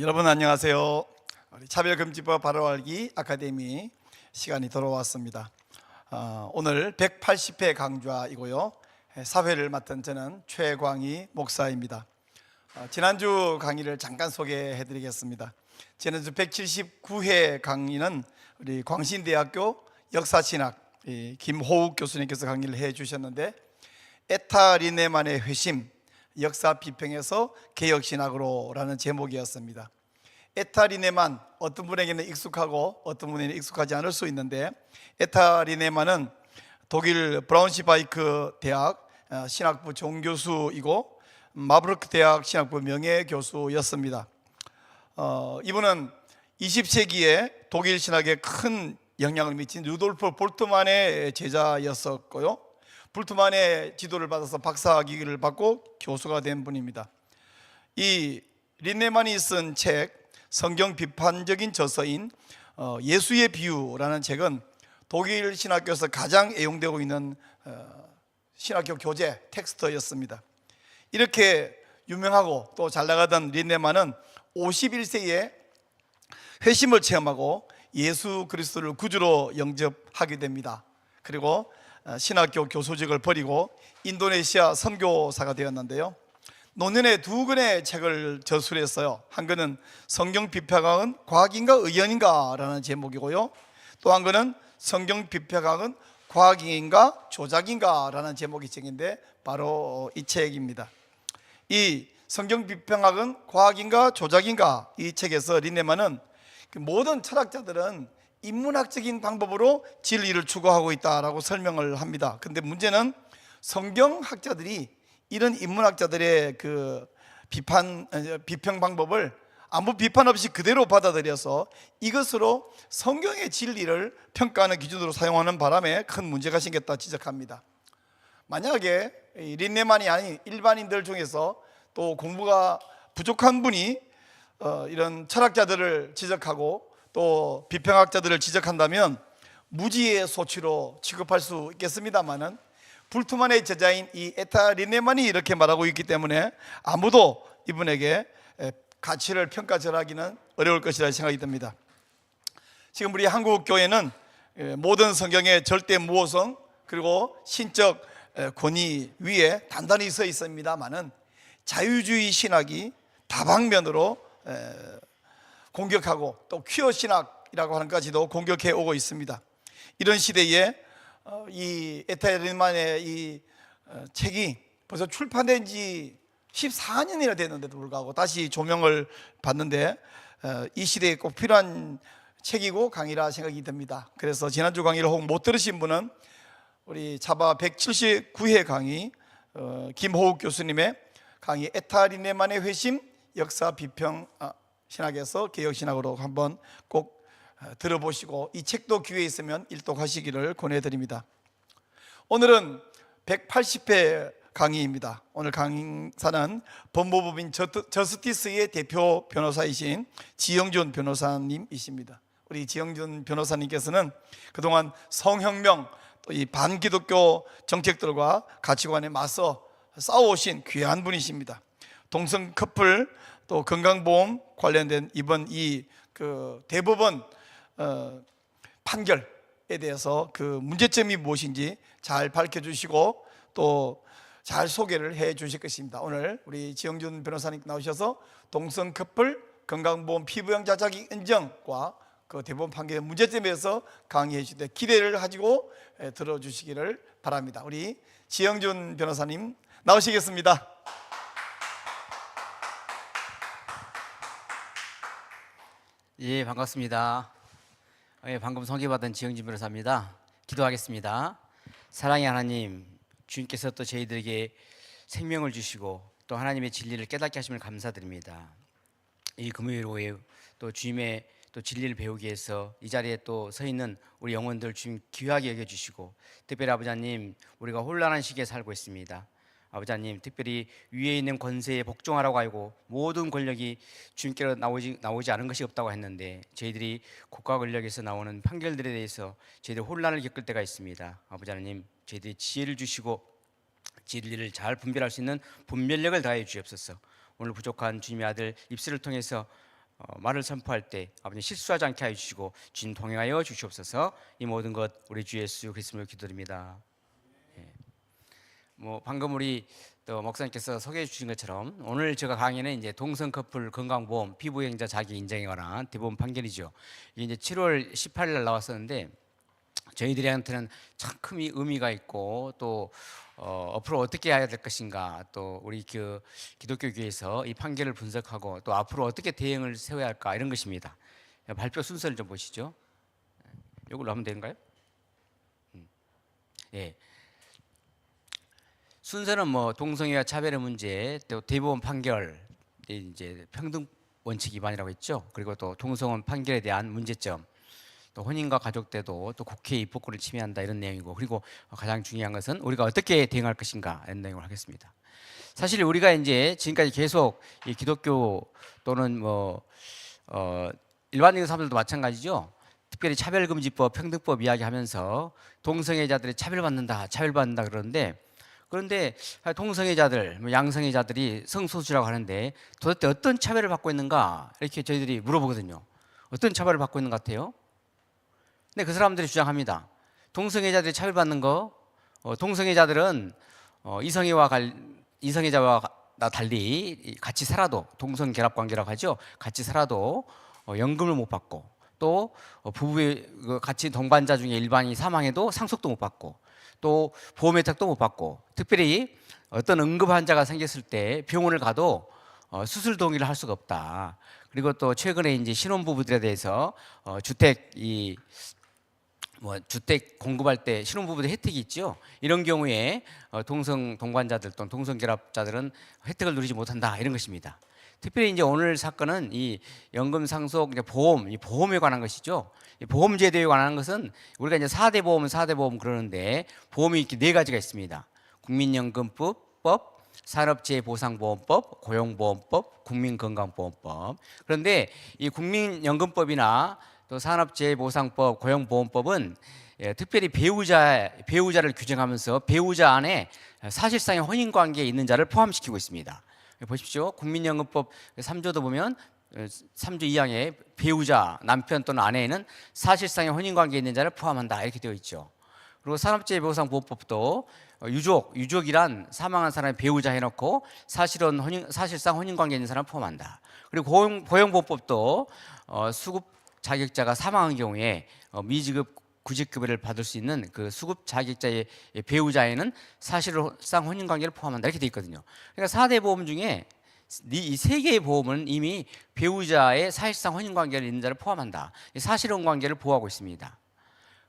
여러분 안녕하세요. 우리 차별금지법 바로 알기 아카데미 시간이 돌아왔습니다. 오늘 180회 강좌이고요. 사회를 맡은 저는 최광희 목사입니다. 지난주 강의를 잠깐 소개해 드리겠습니다. 지난주 179회 강의는 우리 광신대학교 역사신학 김호욱 교수님께서 강의를 해 주셨는데, 에타 리네만의 회심, 역사 비평에서 개혁신학으로 라는 제목이었습니다. 에타 리네만, 어떤 분에게는 익숙하고 어떤 분에게는 익숙하지 않을 수 있는데, 에타 리네만은 독일 브라운시바이크 대학 신학부 종교수이고 마부르크 대학 신학부 명예교수였습니다. 이분은 20세기에 독일 신학에 큰 영향을 미친 루돌프 볼트만의 제자였었고요, 볼트만의 지도를 받아서 박사학위를 받고 교수가 된 분입니다. 이 린네만이 쓴 책, 성경 비판적인 저서인 예수의 비유라는 책은 독일 신학교에서 가장 애용되고 있는 신학교 교재 텍스트였습니다. 이렇게 유명하고 또 잘 나가던 린네만은 51세에 회심을 체험하고 예수 그리스도를 구주로 영접하게 됩니다. 그리고 신학교 교수직을 버리고 인도네시아 선교사가 되었는데요, 노년에 두 권의 책을 저술했어요. 한 권은 성경 비평학은 과학인가 의견인가 라는 제목이고요, 또 한 권은 성경 비평학은 과학인가 조작인가 라는 제목의 책인데 바로 이 책입니다. 이 성경 비평학은 과학인가 조작인가, 이 책에서 린네만은 모든 철학자들은 인문학적인 방법으로 진리를 추구하고 있다라고 설명을 합니다. 근데 문제는 성경학자들이 이런 인문학자들의 그 비평 방법을 아무 비판 없이 그대로 받아들여서 이것으로 성경의 진리를 평가하는 기준으로 사용하는 바람에 큰 문제가 생겼다 지적합니다. 만약에 린네만이 아닌 일반인들 중에서 또 공부가 부족한 분이 이런 철학자들을 지적하고 또 비평학자들을 지적한다면 무지의 소치로 취급할 수 있겠습니다만은, 불트만의 제자인 이 에타 린네만이 이렇게 말하고 있기 때문에 아무도 이분에게 가치를 평가절하기는 어려울 것이라 생각이 듭니다. 지금 우리 한국 교회는 모든 성경의 절대 무호성 그리고 신적 권위 위에 단단히 서 있습니다만은 자유주의 신학이 다방면으로 공격하고 또 퀴어 신학이라고 하는 것까지도 공격해 오고 있습니다. 이런 시대에 이 에타 린네만의 이 책이 벌써 출판된 지 14년이나 됐는데도 불구하고 다시 조명을 받는데 이 시대에 꼭 필요한 책이고 강의라 생각이 듭니다. 그래서 지난주 강의를 혹 못 들으신 분은 우리 차바 179회 강의 김호욱 교수님의 강의 에타 린네만의 회심, 역사 비평 신학에서 개혁신학으로 한번 꼭 들어보시고 이 책도 기회 있으면 일독하시기를 권해드립니다. 오늘은 180회 강의입니다. 오늘 강사는 법무법인 저스티스의 대표 변호사이신 지영준 변호사님이십니다. 우리 지영준 변호사님께서는 그동안 성혁명 또 이 반기독교 정책들과 가치관에 맞서 싸워오신 귀한 분이십니다. 동성 커플 또 건강보험 관련된 이번 이 대법원 판결에 대해서 그 문제점이 무엇인지 잘 밝혀주시고 또 잘 소개를 해 주실 것입니다. 오늘 우리 지영준 변호사님 나오셔서 동성 커플 건강보험 피부양자 자격 인정과 그 대법원 판결의 문제점에 대해서 강의해 주실 때 기대를 가지고 들어주시기를 바랍니다. 우리 지영준 변호사님 나오시겠습니다. 예, 반갑습니다. 방금 소개받은 지영진 변호사입니다. 기도하겠습니다. 사랑의 하나님, 주님께서 또 저희들에게 생명을 주시고 또 하나님의 진리를 깨닫게 하심을 감사드립니다. 이 금요일 오후에 또 주님의 또 진리를 배우기 위해서 이 자리에 또 서 있는 우리 영혼들 주님 귀하게 여겨주시고, 특별히 아버지 하나님, 우리가 혼란한 시기에 살고 있습니다. 아버지 하나님, 특별히 위에 있는 권세에 복종하라고 하고 모든 권력이 주님께로 나오지 않은 것이 없다고 했는데, 저희들이 국가 권력에서 나오는 판결들에 대해서 저희들 혼란을 겪을 때가 있습니다. 아버지 하나님, 저희들이 지혜를 주시고 진리를 잘 분별할 수 있는 분별력을 다해 주시옵소서. 오늘 부족한 주님의 아들 입술을 통해서 말을 선포할 때 아버지 실수하지 않게 하여 주시고 주님 동행하여 주시옵소서. 이 모든 것 우리 주 예수 그리스도로 기도드립니다. 뭐 방금 우리 또 목사님께서 소개해 주신 것처럼 오늘 제가 강의는 이제 동성 커플 건강보험 피부행자 자기 인정에 관한 대법원 판결이죠. 이게 이제 7월 18일 날 나왔었는데 저희들한테는 참 큰 의미가 있고 또 앞으로 어떻게 해야 될 것인가, 또 우리 그 기독교 교회에서 이 판결을 분석하고 또 앞으로 어떻게 대응을 세워야 할까, 이런 것입니다. 발표 순서를 좀 보시죠. 이걸로 하면 되는가요? 예. 순서는 뭐 동성애와 차별의 문제, 또 대법원 판결, 이제 평등 원칙 위반이라고 했죠. 그리고 또 동성혼 판결에 대한 문제점, 또 혼인과 가족 때도 또 국회의 입법권을 침해한다, 이런 내용이고, 그리고 가장 중요한 것은 우리가 어떻게 대응할 것인가, 이런 내용을 하겠습니다. 사실 우리가 이제 지금까지 계속 이 기독교 또는 뭐 일반적인 사람들도 마찬가지죠. 특별히 차별금지법, 평등법 이야기하면서 동성애자들이 차별받는다 그러는데, 그런데 동성애자들, 뭐 양성애자들이 성소수라고 하는데 도대체 어떤 차별을 받고 있는가, 이렇게 저희들이 물어보거든요. 어떤 차별을 받고 있는 것 같아요? 근데 그 사람들이 주장합니다. 동성애자들이 차별받는 거, 동성애자들은 이성애자와 달리 같이 살아도, 동성결합관계라고 하죠. 같이 살아도 연금을 못 받고, 또 부부의 같이 동반자 중에 일반이 사망해도 상속도 못 받고, 또 보험 혜택도 못 받고, 특별히 어떤 응급 환자가 생겼을 때 병원을 가도 수술 동의를 할 수가 없다. 그리고 또 최근에 이제 신혼부부들에 대해서 주택 공급할 때 신혼부부들 혜택이 있죠. 이런 경우에 동성 동반자들 또는 동성결합자들은 혜택을 누리지 못한다, 이런 것입니다. 특별히 이제 오늘 사건은 이 연금 상속 보험, 이 보험에 관한 것이죠. 이 보험 제도에 관한 것은 우리가 이제 4대 보험 그러는데, 보험이 이렇게 4가지가 있습니다. 국민연금법, 산업재해보상보험법, 고용보험법, 국민건강보험법. 그런데 이 국민연금법이나 또 산업재해보상법, 고용보험법은 특별히 배우자를 규정하면서 배우자 안에 사실상의 혼인관계에 있는 자를 포함시키고 있습니다. 보십시오. 국민연금법 3조도 보면 3조 2항에 배우자, 남편 또는 아내에는 사실상의 혼인관계에 있는 자를 포함한다, 이렇게 되어 있죠. 그리고 산업재해보상보험법도 유족이란 사망한 사람의 배우자 해놓고 사실상 혼인관계에 있는 사람을 포함한다. 그리고 고용보험법도 수급 자격자가 사망한 경우에 미지급 구직급여를 받을 수 있는 그 수급 자격자의 배우자에는 사실상 혼인관계를 포함한다, 이렇게 되어 있거든요. 그러니까 4대 보험 중에 이 3개의 보험은 이미 배우자의 사실상 혼인관계를 있는 자를 포함한다, 사실혼관계를 보호하고 있습니다.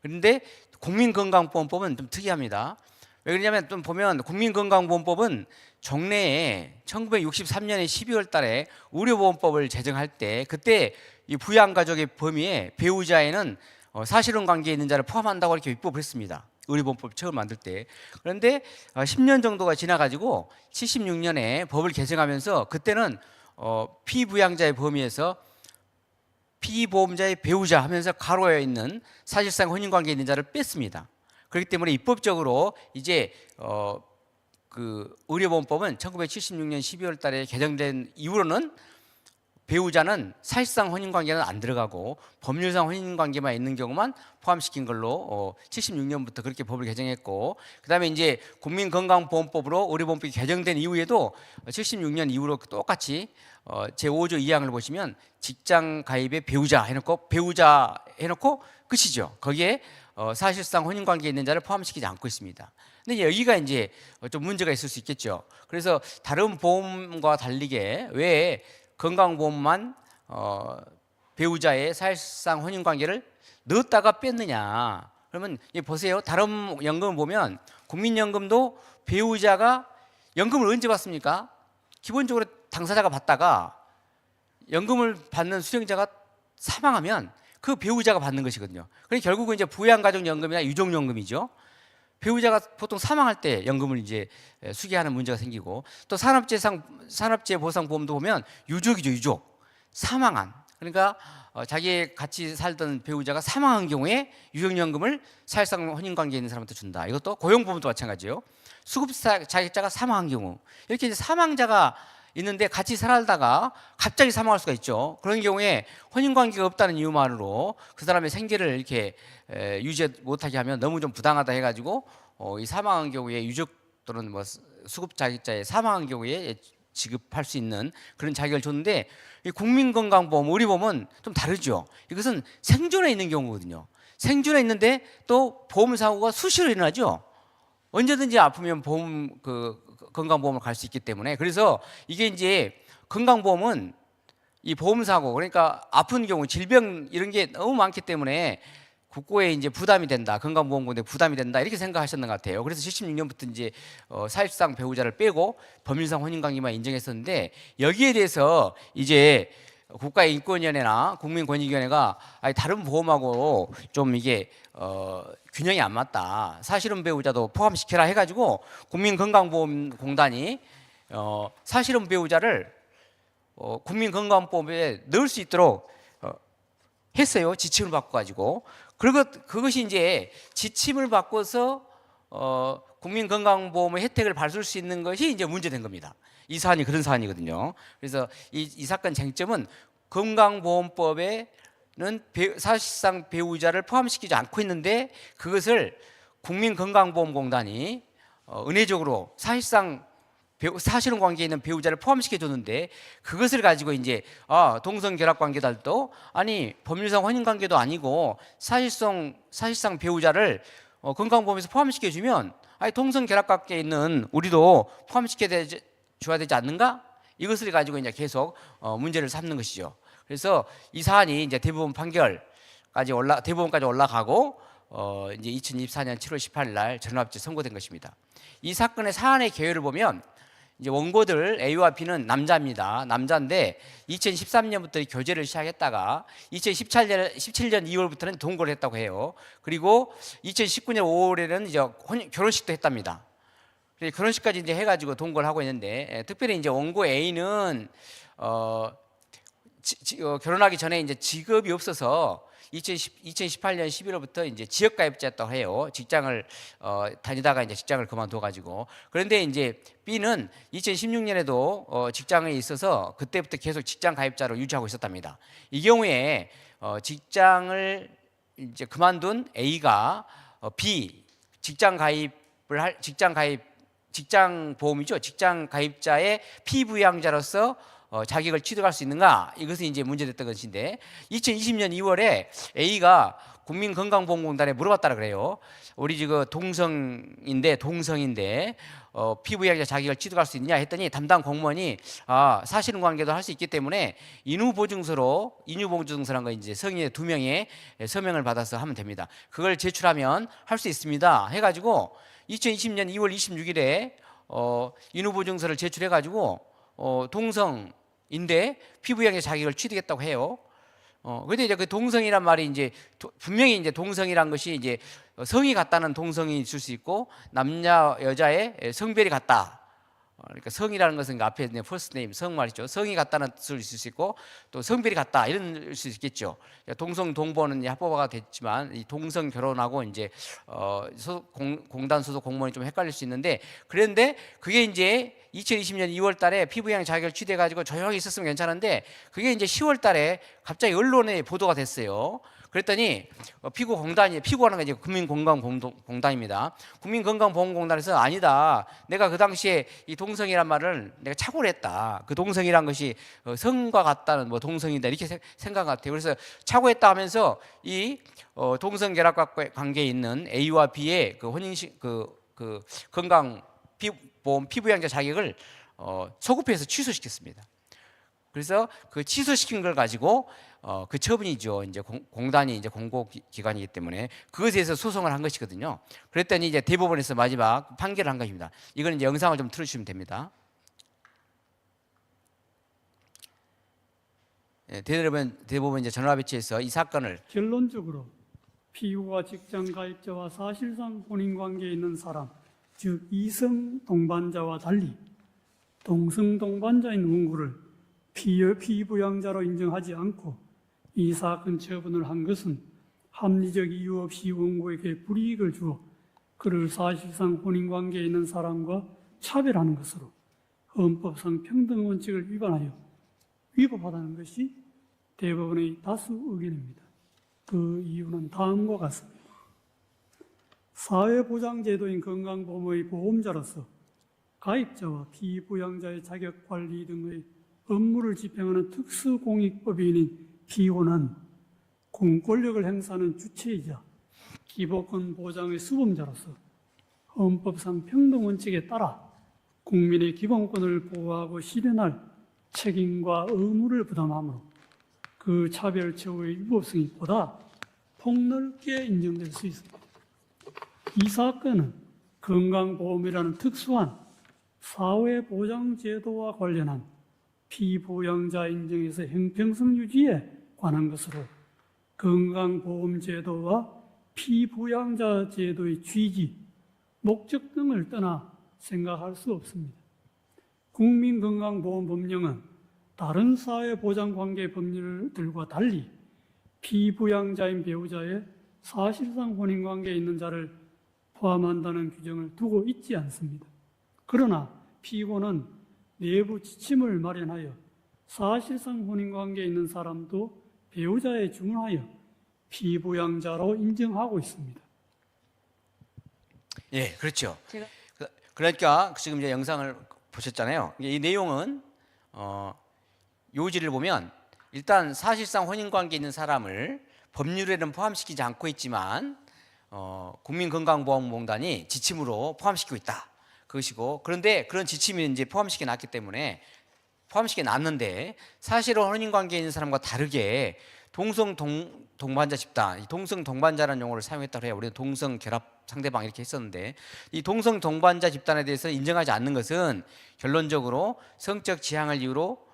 그런데 국민건강보험법은 좀 특이합니다. 왜 그러냐면 좀 보면 국민건강보험법은 정례에 1963년에 12월 달에 의료보험법을 제정할 때, 그때 이 부양가족의 범위에 배우자에는 사실혼 관계에 있는 자를 포함한다고 이렇게 입법을 했습니다. 의료보험법 처음 만들 때. 그런데 10년 정도가 지나가지고 76년에 법을 개정하면서 그때는 피부양자의 범위에서 피보험자의 배우자 하면서 가로에 있는 사실상 혼인관계에 있는 자를 뺐습니다. 그렇기 때문에 입법적으로 이제 그 의료보험법은 1976년 12월 달에 개정된 이후로는 배우자는 사실상 혼인관계는 안 들어가고 법률상 혼인관계만 있는 경우만 포함시킨 걸로 76년부터 그렇게 법을 개정했고, 그 다음에 이제 국민건강보험법으로 의료보험법이 개정된 이후에도 76년 이후로 똑같이 제5조 2항을 보시면 직장 가입의 배우자 해놓고 끝이죠. 거기에 사실상 혼인관계에 있는 자를 포함시키지 않고 있습니다. 근데 여기가 이제 좀 문제가 있을 수 있겠죠. 그래서 다른 보험과 달리게 왜 건강보험만 배우자의 사실상 혼인관계를 넣었다가 뺐느냐. 그러면 보세요. 다른 연금을 보면 국민연금도 배우자가 연금을 언제 받습니까? 기본적으로 당사자가 받다가 연금을 받는 수령자가 사망하면 그 배우자가 받는 것이거든요. 그러니까 결국은 이제 부양가족연금이나 유족연금이죠. 배우자가 보통 사망할 때 연금을 이제 수기하는 문제가 생기고, 또 산업재해보상보험도 보면 유족이죠. 유족. 사망한, 그러니까 자기 같이 살던 배우자가 사망한 경우에 유족연금을 사실상 혼인관계에 있는 사람한테 준다. 이것도 고용보험도 마찬가지예요. 수급 자격자가 사망한 경우, 이렇게 이제 사망자가 있는데 같이 살다가 갑자기 사망할 수가 있죠. 그런 경우에 혼인 관계가 없다는 이유만으로 그 사람의 생계를 이렇게 유지 못하게 하면 너무 좀 부당하다 해가지고 이 사망한 경우에 유족 또는 뭐 수급 자격자의 사망한 경우에 지급할 수 있는 그런 자격을 줬는데, 이 국민건강보험, 의료보험은 좀 다르죠. 이것은 생존에 있는 경우거든요. 생존에 있는데 또 보험 사고가 수시로 일어나죠. 언제든지 아프면 건강보험을 갈 수 있기 때문에. 그래서 이게 이제 건강보험은 이 보험 사고, 그러니까 아픈 경우, 질병 이런 게 너무 많기 때문에 국고에 이제 부담이 된다, 건강보험공단에 부담이 된다, 이렇게 생각하셨는 것 같아요. 그래서 76년부터 이제 사실상 배우자를 빼고 법률상 혼인관계만 인정했었는데, 여기에 대해서 이제 국가인권위원회나 국민권익위원회가 다른 보험하고 좀 이게 균형이 안 맞다, 사실혼 배우자도 포함시켜라 해가지고 국민건강보험공단이 사실혼 배우자를 국민건강보험에 넣을 수 있도록 했어요. 지침을 바꿔가지고. 그것이 이제 지침을 바꿔서 국민건강보험의 혜택을 받을 수 있는 것이 이제 문제된 겁니다. 이 사안이 그런 사안이거든요. 그래서 이 사건 쟁점은 건강보험법에는 사실상 배우자를 포함시키지 않고 있는데, 그것을 국민건강보험공단이 은혜적으로 사실혼 관계에 있는 배우자를 포함시켜 줬는데, 그것을 가지고 이제 동성 결합 관계달도 아니 법률상 혼인 관계도 아니고 사실상 배우자를 건강보험에서 포함시켜 주면 동성 결합 관계에 있는 우리도 포함시켜 줘야 되지 않는가? 이것을 가지고 이제 계속 문제를 삼는 것이죠. 그래서 이 사안이 이제 대법원까지 올라가고 이제 2024년 7월 18일 날 전원합치 선고된 것입니다. 이 사건의 사안의 개요를 보면 이제 원고들 A와 B는 남자입니다. 남자인데 2013년부터 교제를 시작했다가 2017년 2월부터는 동거를 했다고 해요. 그리고 2019년 5월에는 이제 결혼식도 했답니다. 결혼식까지 이제 해가지고 동거를 하고 있는데, 특별히 이제 원고 A는 결혼하기 전에 이제 직업이 없어서 2018년 11월부터 이제 지역가입자였다고 해요. 직장을 다니다가 이제 직장을 그만둬가지고. 그런데 이제 B는 2016년에도 직장에 있어서 그때부터 계속 직장 가입자로 유지하고 있었답니다. 이 경우에 직장을 이제 그만둔 A가 B 직장 보험이죠. 직장 가입자의 피부양자로서 자격을 취득할 수 있는가? 이것은 이제 문제됐던 것인데, 2020년 2월에 A가 국민건강보험공단에 물어봤다라 그래요. 우리 지금 동성인데 피부양자 자격을 취득할 수 있냐 했더니 담당 공무원이 사실혼 관계도 할 수 있기 때문에 인유보증서란 거 이제 성인의 2명의 서명을 받아서 하면 됩니다. 그걸 제출하면 할 수 있습니다. 해가지고 2020년 2월 26일에 인후보증서를 제출해가지고 동성인데 피부양자 자격을 취득했다고 해요. 그런데 이제 그 동성이란 말이 이제 분명히 이제 동성이란 것이 이제 성이 같다는 동성이 있을 수 있고, 남자 여자의 성별이 같다. 그러니까 성이라는 것은 앞에 있는 first name 성 말이죠. 성이 같다는 뜻을 있을 수 있고, 또 성별이 같다 이런 수 있겠죠. 동성 동보는 합법화가 됐지만 이 동성 결혼하고 이제 공단 소속 공무원이 좀 헷갈릴 수 있는데, 그런데 그게 이제 2020년 2월 달에 피부양 자격을 취득해 가지고 조용히 있었으면 괜찮은데, 그게 이제 10월 달에 갑자기 언론에 보도가 됐어요. 그랬더니 피고하는 게 이제 국민건강공단입니다. 국민건강보험공단에서 아니다, 내가 그 당시에 이 동성이란 말을 내가 착오를 했다. 그 동성이란 것이 성과 같다는 동성이다 이렇게 생각 같아요. 그래서 착오했다 하면서 이 동성 결합 관계에 있는 A와 B의 그 혼인식 그 건강 보험 피부양자 자격을 소급해서 취소시켰습니다. 그래서 그 취소시킨 걸 가지고 그 처분이죠. 이제 공단이 이제 공고기관이기 때문에 그것에 대해서 소송을 한 것이거든요. 그랬더니 이제 대법원에서 마지막 판결을 한 것입니다. 이건 이제 영상을 좀 틀어주시면 됩니다. 대법원 이제 전원합의체에서 이 사건을 결론적으로 피고가 직장 가입자와 사실상 혼인 관계에 있는 사람, 즉 이성 동반자와 달리 동성 동반자인 원고를 피부양자로 인정하지 않고 이 사건 처분을 한 것은 합리적 이유 없이 원고에게 불이익을 주어 그를 사실상 혼인 관계에 있는 사람과 차별하는 것으로 헌법상 평등 원칙을 위반하여 위법하다는 것이 대법원의 다수 의견입니다. 그 이유는 다음과 같습니다. 사회보장제도인 건강보험의 보험자로서 가입자와 피부양자의 자격관리 등의 업무를 집행하는 특수공익법인인 피고는 공권력을 행사하는 주체이자 기본권 보장의 수범자로서 헌법상 평등원칙에 따라 국민의 기본권을 보호하고 실현할 책임과 의무를 부담하므로 그 차별처우의 위법성이 보다 폭넓게 인정될 수 있습니다. 이 사건은 건강보험이라는 특수한 사회보장제도와 관련한 피부양자 인정에서 형평성 유지에 관한 것으로 건강보험제도와 피부양자 제도의 취지, 목적 등을 떠나 생각할 수 없습니다. 국민건강보험법령은 다른 사회보장관계 법률들과 달리 피부양자인 배우자의 사실상 혼인관계에 있는 자를 포함한다는 규정을 두고 있지 않습니다. 그러나 피고는 내부 지침을 마련하여 사실상 혼인관계에 있는 사람도 배우자에 준하여 피부양자로 인정하고 있습니다. 예, 그렇죠. 그러니까 지금 이제 영상을 보셨잖아요. 이 내용은 요지를 보면 일단 사실상 혼인관계 있는 사람을 법률에는 포함시키지 않고 있지만 국민건강보험공단이 지침으로 포함시키고 있다. 그것이고, 그런데 그런 지침이 이제 포함시켜 놨기 때문에 포함시켜 놨는데 사실은 혼인관계에 있는 사람과 다르게 동반자 집단, 동반자라는 용어를 사용했다고 해요. 우리는 동성결합 상대방 이렇게 했었는데 이 동반자 집단에 대해서 인정하지 않는 것은 결론적으로 성적 지향을 이유로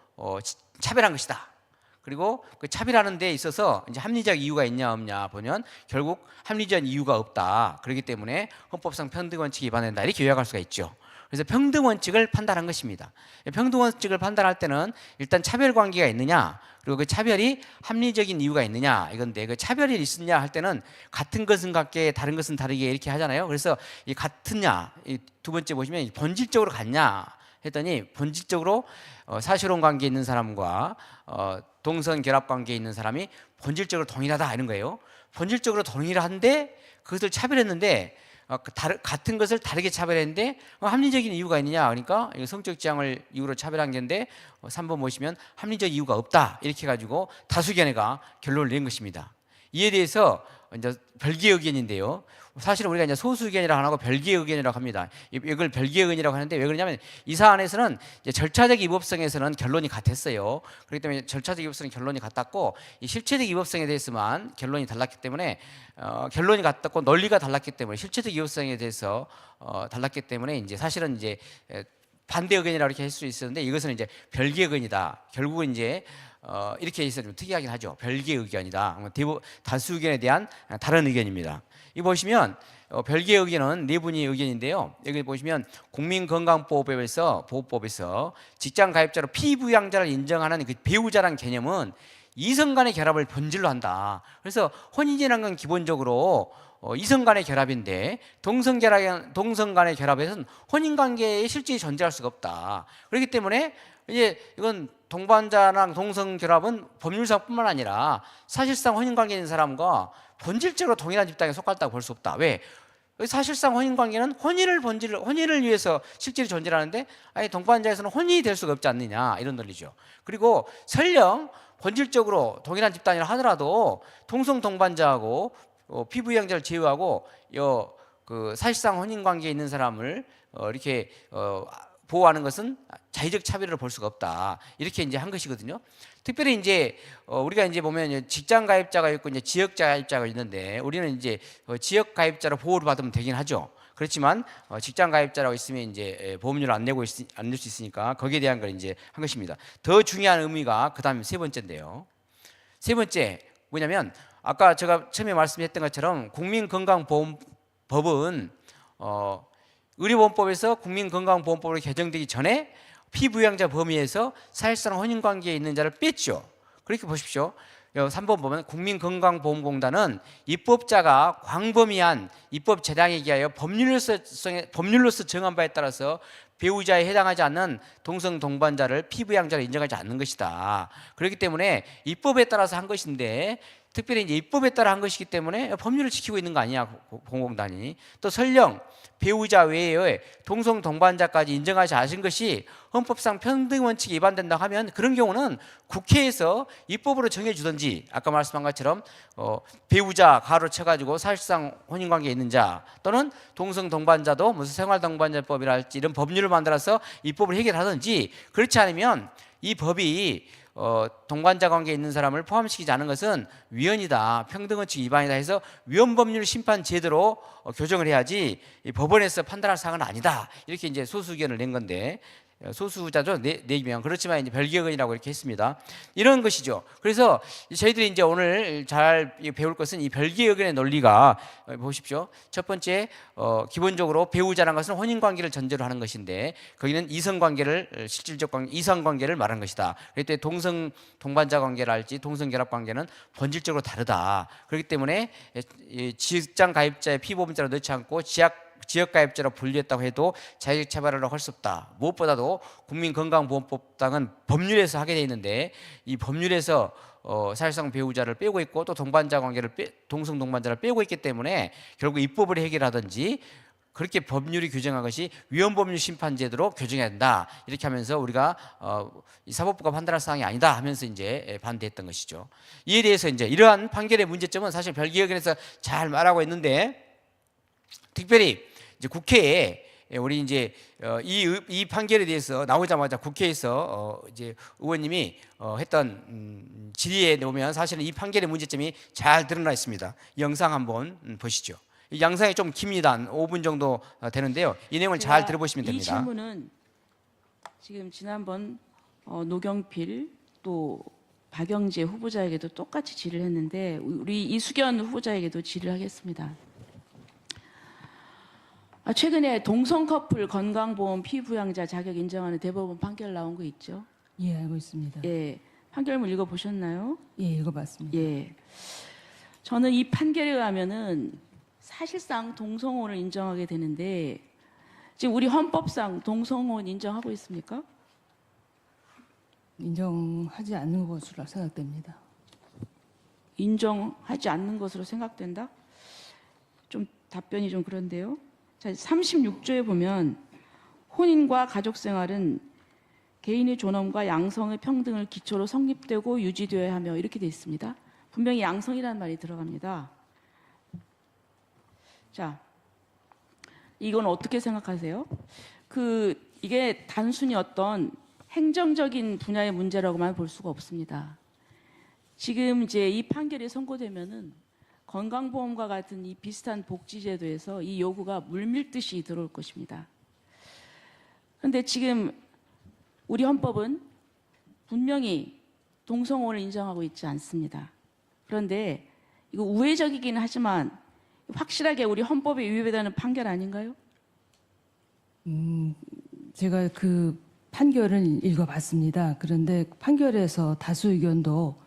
차별한 것이다. 그리고 그 차별하는 데 있어서 이제 합리적 이유가 있냐 없냐 보면 결국 합리적 이유가 없다. 그렇기 때문에 헌법상 평등 원칙이 위반된다. 이렇게 요약할 수가 있죠. 그래서 평등 원칙을 판단한 것입니다. 평등 원칙을 판단할 때는 일단 차별 관계가 있느냐, 그리고 그 차별이 합리적인 이유가 있느냐 이건데, 그 차별이 있느냐 할 때는 같은 것은 같게 다른 것은 다르게 이렇게 하잖아요. 그래서 이 같으냐, 이 두 번째 보시면 본질적으로 같냐 했더니 본질적으로 사실혼 관계에 있는 사람과 동성 결합 관계에 있는 사람이 본질적으로 동일하다 이런 거예요. 본질적으로 동일한데 그것을 차별했는데 같은 것을 다르게 차별했는데 합리적인 이유가 있느냐, 그러니까 성적 지향을 이유로 차별한 건데 3번 보시면 합리적 이유가 없다 이렇게 해가지고 다수견해가 결론을 낸 것입니다. 이에 대해서 이제 별개 의견인데요. 사실은 우리가 이제 소수 의견이라고 안 하고 별개 의견이라고 합니다. 이걸 별개 의견이라고 하는데 왜 그러냐면 이 사안에서는 이제 절차적 위법성에서는 결론이 같았어요. 그렇기 때문에 절차적 위법성 결론이 같았고 이 실체적 위법성에 대해서만 결론이 달랐기 때문에 결론이 같았고 논리가 달랐기 때문에 실체적 위법성에 대해서 달랐기 때문에 이제 사실은 이제 반대 의견이라고 이렇게 할 수 있었는데 이것은 이제 별개 의견이다. 결국은 이제 이렇게 해서 좀 특이하긴 하죠. 별개 의견이다. 다수 의견에 대한 다른 의견입니다. 이 보시면 별개 의견은 네 분의 의견인데요. 여기 보시면 국민건강보호법에서 직장 가입자로 피부양자를 인정하는 그 배우자라는 개념은 이성 간의 결합을 본질로 한다. 그래서 혼인이라는 건 기본적으로 이성 간의 결합인데 동성 간의 결합에서는 혼인 관계에 실질이 존재할 수가 없다. 그렇기 때문에 이제 이건 동반자랑 동성 결합은 법률상뿐만 아니라 사실상 혼인 관계에 있는 사람과 본질적으로 동일한 집단에 속한다고 볼 수 없다. 왜? 사실상 혼인 관계는 혼인을 위해서 실질이 존재하는데 아니 동반자에서는 혼인이 될 수가 없지 않느냐 이런 논리죠. 그리고 설령 본질적으로 동일한 집단이라 하더라도 동성 동반자하고 피부양자를 제외하고 그 사실상 혼인 관계에 있는 사람을 이렇게 보호하는 것은 자의적 차별을 볼 수가 없다. 이렇게 이제 한 것이거든요. 특별히 이제 우리가 이제 보면 직장 가입자가 있고 이제 지역 가입자가 있는데 우리는 이제 지역 가입자로 보호를 받으면 되긴 하죠. 그렇지만 직장 가입자라고 있으면 이제 보험료를 안 낼 수 있으니까 거기에 대한 걸 이제 한 것입니다. 더 중요한 의미가 그다음에 세 번째인데요. 세 번째 뭐냐면 아까 제가 처음에 말씀했던 것처럼 국민건강보험법은 의료보험법에서 국민건강보험법으로 개정되기 전에 피부양자 범위에서 사실상 혼인관계에 있는 자를 뺐죠. 그렇게 보십시오. 3번 보면 국민건강보험공단은 입법자가 광범위한 입법 재량에 기하여 법률로서 정한 바에 따라서 배우자에 해당하지 않는 동성 동반자를 피부양자로 인정하지 않는 것이다. 그렇기 때문에 입법에 따라서 한 것인데 특별히 이제 입법에 따라 한 것이기 때문에 법률을 지키고 있는 거 아니냐 공공단이. 또 설령 배우자 외에 동성 동반자까지 인정하지 않으신 것이 헌법상 평등 원칙에 위반된다고 하면 그런 경우는 국회에서 입법으로 정해주든지 아까 말씀한 것처럼 배우자 가로 쳐가지고 사실상 혼인관계에 있는 자 또는 동성 동반자도 무슨 생활동반자법이랄지 이런 법률을 만들어서 입법을 해결하든지 그렇지 않으면 이 법이 동반자 관계에 있는 사람을 포함시키지 않은 것은 위헌이다, 평등원칙 위반이다 해서 위헌법률 심판 제도로 교정을 해야지 법원에서 판단할 사항은 아니다. 이렇게 이제 소수 의견을 낸 건데 소수자죠, 4명. 그렇지만 이제 별개의견이라고 이렇게 했습니다. 이런 것이죠. 그래서 저희들이 이제 오늘 잘 배울 것은 이 별개의견의 논리가 보십시오. 첫 번째, 기본적으로 배우자라는 것은 혼인관계를 전제로 하는 것인데 거기는 이성관계를 실질적 관계, 이성관계를 말하는 것이다. 그때 동성 동반자 관계랄지 동성결합 관계는 본질적으로 다르다. 그렇기 때문에 직장 가입자의 피보험자로 넣지 않고 지역가입자로 분류했다고 해도 자격 처벌을 할 수 없다. 무엇보다도 국민건강보험법상은 법률에서 하게 돼 있는데 이 법률에서 사실상 배우자를 빼고 있고 또 동반자 관계를 동성 동반자를 빼고 있기 때문에 결국 입법을 해결하든지 그렇게 법률이 규정한 것이 위헌법률 심판제도로 규정해야 된다. 이렇게 하면서 우리가 이 사법부가 판단할 사항이 아니다 하면서 이제 반대했던 것이죠. 이에 대해서 이제 이러한 판결의 문제점은 사실 별개의견에서 잘 말하고 있는데 특별히 이제 국회에 우리 이제 이 판결에 대해서 나오자마자 국회에서 이제 의원님이 했던 질의에 보면 사실은 이 판결의 문제점이 잘 드러나 있습니다. 영상 한번 보시죠. 이 영상이 좀 깁니다. 5분 정도 되는데요. 이 내용을 잘 들어보시면 됩니다. 이 질문은 지금 지난번 노경필 또 박영재 후보자에게도 똑같이 질의를 했는데 우리 이수견 후보자에게도 질의를 하겠습니다. 최근에 동성 커플 건강보험 피부양자 자격 인정하는 대법원 판결 나온 거 있죠? 예, 알고 있습니다. 예, 판결문 읽어보셨나요? 예, 읽어봤습니다. 예, 저는 이 판결에 의하면은 사실상 동성혼을 인정하게 되는데 지금 우리 헌법상 동성혼 인정하고 있습니까? 인정하지 않는 것으로 생각됩니다. 인정하지 않는 것으로 생각된다? 좀 답변이 좀 그런데요. 자, 36조에 보면 혼인과 가족생활은 개인의 존엄과 양성의 평등을 기초로 성립되고 유지되어야 하며 이렇게 되어 있습니다. 분명히 양성이라는 말이 들어갑니다. 자, 이건 어떻게 생각하세요? 이게 단순히 어떤 행정적인 분야의 문제라고만 볼 수가 없습니다. 지금 이제 이 판결이 선고되면은 건강보험과 같은 이 비슷한 복지제도에서 이 요구가 물밀듯이 들어올 것입니다. 그런데 지금 우리 헌법은 분명히 동성혼을 인정하고 있지 않습니다. 그런데 이거 우회적이긴 하지만 확실하게 우리 헌법에 위배되는 판결 아닌가요? 제가 그 판결은 읽어봤습니다. 그런데 판결에서 다수 의견도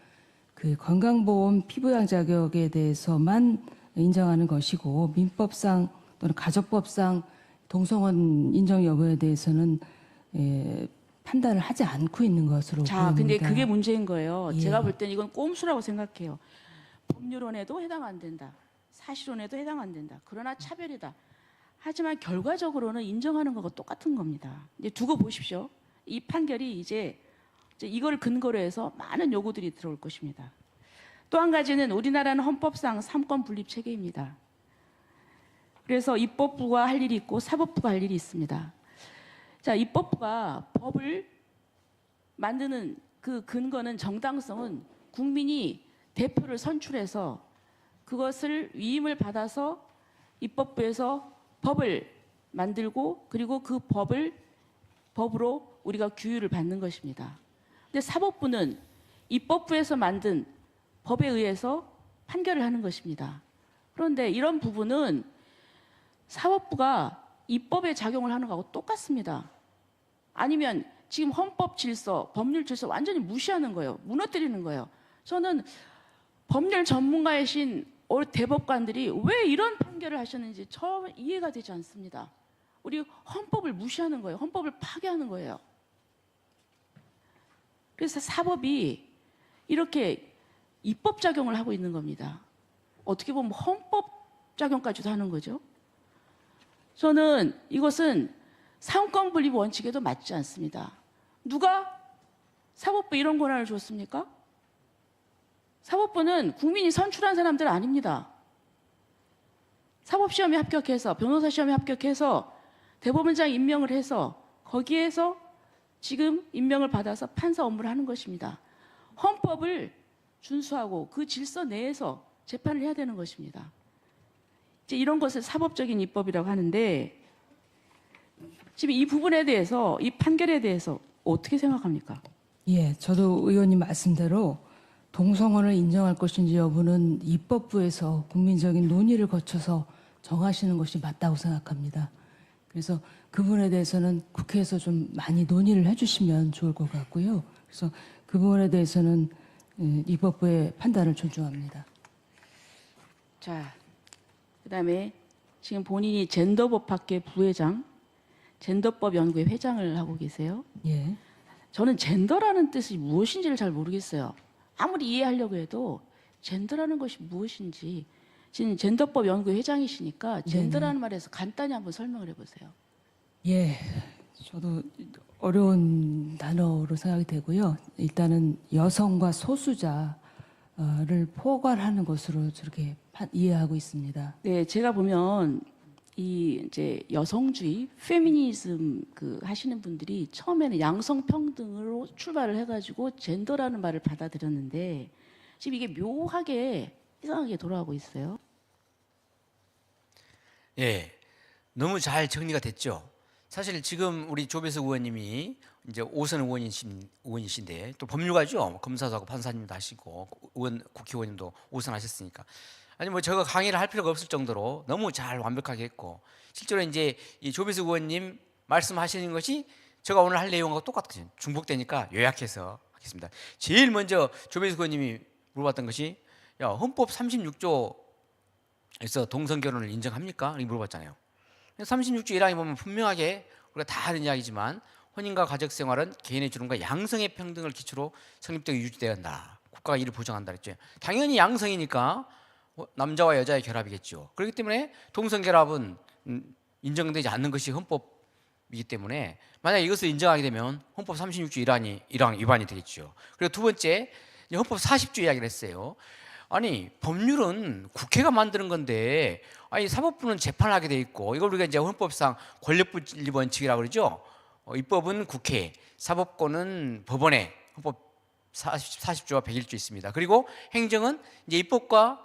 그 건강보험 피부양 자격에 대해서만 인정하는 것이고 민법상 또는 가족법상 동성혼 인정 여부에 대해서는 판단을 하지 않고 있는 것으로 자, 보입니다. 근데 그게 문제인 거예요. 예. 제가 볼 때는 이건 꼼수라고 생각해요. 법률원에도 해당 안 된다. 사실원에도 해당 안 된다. 그러나 차별이다. 하지만 결과적으로는 인정하는 것과 똑같은 겁니다. 이제 두고 보십시오. 이 판결이 이제 이걸 근거로 해서 많은 요구들이 들어올 것입니다. 또 한 가지는 우리나라는 헌법상 삼권 분립 체계입니다. 그래서 입법부가 할 일이 있고 사법부가 할 일이 있습니다. 자, 입법부가 법을 만드는 그 근거는 정당성은 국민이 대표를 선출해서 그것을 위임을 받아서 입법부에서 법을 만들고 그리고 그 법으로 우리가 규율을 받는 것입니다. 근데 사법부는 입법부에서 만든 법에 의해서 판결을 하는 것입니다. 그런데 이런 부분은 사법부가 입법에 작용을 하는 거하고 똑같습니다. 아니면 지금 헌법 질서, 법률 질서 완전히 무시하는 거예요. 무너뜨리는 거예요. 저는 법률 전문가이신 대법관들이 왜 이런 판결을 하셨는지 처음 이해가 되지 않습니다. 우리 헌법을 무시하는 거예요. 헌법을 파괴하는 거예요. 그래서 사법이 이렇게 입법 작용을 하고 있는 겁니다. 어떻게 보면 헌법 작용까지도 하는 거죠. 저는 이것은 상권 분립 원칙에도 맞지 않습니다. 누가 사법부에 이런 권한을 줬습니까? 사법부는 국민이 선출한 사람들 아닙니다. 사법시험에 합격해서, 변호사 시험에 합격해서 대법원장 임명을 해서 거기에서 지금 임명을 받아서 판사 업무를 하는 것입니다. 헌법을 준수하고 그 질서 내에서 재판을 해야 되는 것입니다. 이제 이런 것을 사법적인 입법이라고 하는데, 지금 이 부분에 대해서, 이 판결에 대해서 어떻게 생각합니까? 예, 저도 의원님 말씀대로 동성혼을 인정할 것인지 여부는 입법부에서 국민적인 논의를 거쳐서 정하시는 것이 맞다고 생각합니다. 그래서 그 부분에 대해서는 국회에서 좀 많이 논의를 해주시면 좋을 것 같고요. 그래서 그 부분에 대해서는 입법부의 판단을 존중합니다. 자, 그다음에 지금 본인이 젠더법학회 부회장, 젠더법 연구회 회장을 하고 계세요. 예. 저는 젠더라는 뜻이 무엇인지를 잘 모르겠어요. 아무리 이해하려고 해도 젠더라는 것이 무엇인지, 지금 젠더법 연구회 회장이시니까 젠더라는 말에서 간단히 한번 설명을 해보세요. 예, 저도 어려운 단어로 생각이 되고요. 일단은 여성과 소수자를 포괄하는 것으로 저렇게 이해하고 있습니다. 네, 제가 보면 이 이제 여성주의, 페미니즘 하시는 분들이 처음에는 양성 평등으로 출발을 해가지고 젠더라는 말을 받아들였는데 지금 이게 묘하게 이상하게 돌아가고 있어요. 예, 너무 잘 정리가 됐죠. 사실 지금 우리 조배석 의원님이 이제 5선 의원이신데 또 법률가죠. 검사도 하고 판사님도 하시고 국회의원님도 5선 하셨으니까. 아니 뭐 제가 강의를 할 필요가 없을 정도로 너무 잘 완벽하게 했고, 실제로 이제 이 조배석 의원님 말씀하시는 것이 제가 오늘 할 내용하고 똑같거든요. 중복되니까 요약해서 하겠습니다. 제일 먼저 조배석 의원님이 물어봤던 것이, 야, 헌법 36조에서 동성 결혼을 인정합니까? 이렇게 물어봤잖아요. 36조 1항에 보면 분명하게 우리가 다 하는 이야기지만 혼인과 가족 생활은 개인의 주름과 양성의 평등을 기초로 성립되게 유지되어야 한다. 국가가 이를 보장한다 그랬죠. 당연히 양성이니까 남자와 여자의 결합이겠죠. 그렇기 때문에 동성 결합은 인정되지 않는 것이 헌법이기 때문에 만약 이것을 인정하게 되면 헌법 36조 1항 위반이 되겠죠. 그리고 두 번째, 헌법 40조 이야기를 했어요. 아니 법률은 국회가 만드는 건데, 아니 사법부는 재판을 하게 돼 있고, 이걸 우리가 이제 헌법상 권력분립 원칙이라고 그러죠. 입법은 국회, 사법권은 법원에 헌법 40조와 101조 있습니다. 그리고 행정은 이제 입법과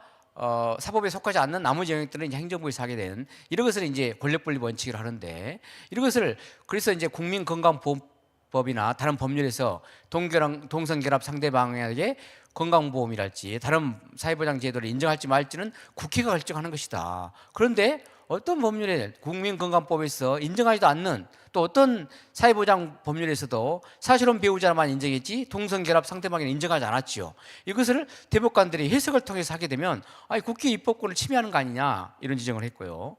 사법에 속하지 않는 나머지 영역들은 이제 행정부에서 하게 되는, 이런 것을 이제 권력분립 원칙을 하는데, 이런 것을 그래서 이제 국민건강보험법이나 다른 법률에서 동성결합 상대방에게 건강보험이랄지 다른 사회보장 제도를 인정할지 말지는 국회가 결정하는 것이다. 그런데 어떤 법률에 국민건강법에서 인정하지도 않는, 또 어떤 사회보장 법률에서도 사실혼 배우자만 인정했지 동성결합 상대방에는 인정하지 않았죠. 이것을 대법관들이 해석을 통해서 하게 되면 아니 국회 입법권을 침해하는 거 아니냐, 이런 지적을 했고요.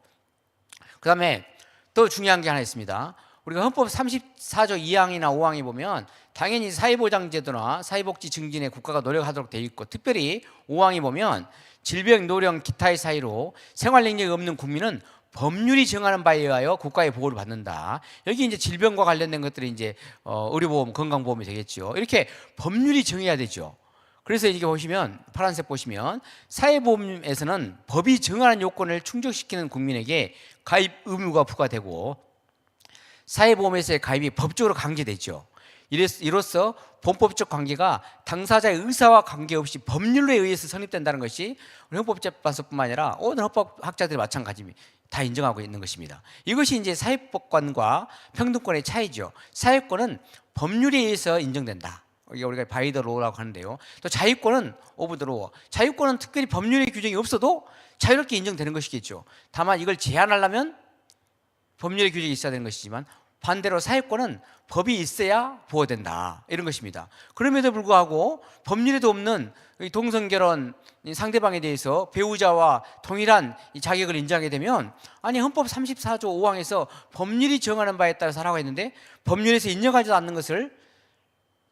그 다음에 더 중요한 게 하나 있습니다. 우리가 헌법 34조 2항이나 5항에 보면 당연히 사회보장제도나 사회복지 증진에 국가가 노력하도록 되어 있고, 특별히 5항에 보면 질병, 노령, 기타의 사유로 생활 능력이 없는 국민은 법률이 정하는 바에 의하여 국가의 보호를 받는다. 여기 이제 질병과 관련된 것들이 이제 의료보험, 건강보험이 되겠죠. 이렇게 법률이 정해야 되죠. 그래서 이게 보시면 파란색 보시면 사회보험에서는 법이 정하는 요건을 충족시키는 국민에게 가입 의무가 부과되고, 사회보험에서의 가입이 법적으로 강제되죠. 이로써 본법적 관계가 당사자의 의사와 관계없이 법률에 의해서 성립된다는 것이 우리 헌법재판소뿐만 아니라 모든 헌법학자들이 마찬가지입니다. 다 인정하고 있는 것입니다. 이것이 이제 사회법관과 평등권의 차이죠. 사회권은 법률에 의해서 인정된다. 이게 우리가 바이 더 로라고 하는데요. 또 자유권은 오브 더 로어. 자유권은 특별히 법률의 규정이 없어도 자유롭게 인정되는 것이겠죠. 다만 이걸 제한하려면 법률의 규정이 있어야 되는 것이지만 반대로 사회권은 법이 있어야 보호된다 이런 것입니다. 그럼에도 불구하고 법률에도 없는 이 동성결혼 상대방에 대해서 배우자와 동일한 이 자격을 인정하게 되면 아니 헌법 34조 5항에서 법률이 정하는 바에 따라서 하라고 했는데 법률에서 인정하지 않는 것을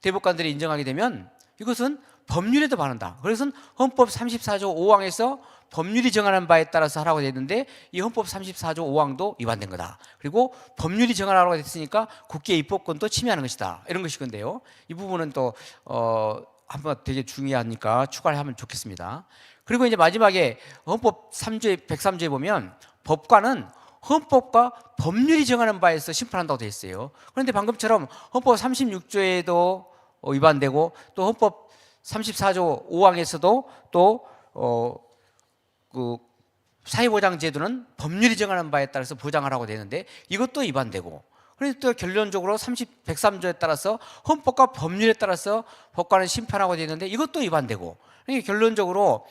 대법관들이 인정하게 되면 이것은 법률에도 반한다. 그래서 헌법 34조 5항에서 법률이 정하는 바에 따라서 하라고 했는데 이 헌법 34조 5항도 위반된 거다. 그리고 법률이 정하라고 했으니까 국회 입법권도 침해하는 것이다. 이런 것이 건데요. 이 부분은 또 한번 되게 중요하니까 추가를 하면 좋겠습니다. 그리고 이제 마지막에 헌법 3조 103조에 보면 법관은 헌법과 법률이 정하는 바에서 심판한다고 되어 있어요. 그런데 방금처럼 헌법 36조에도 위반되고 또 헌법 34조 5항에서도 또 그 사회보장제도는 법률이 정하는 바에 따라서 보장하라고 되는데 이것도 위반되고 그래서 또 결론적으로 103조에 따라서 헌법과 법률에 따라서 법관은 심판하고 되는데 이것도 위반되고 그러니까 결론적으로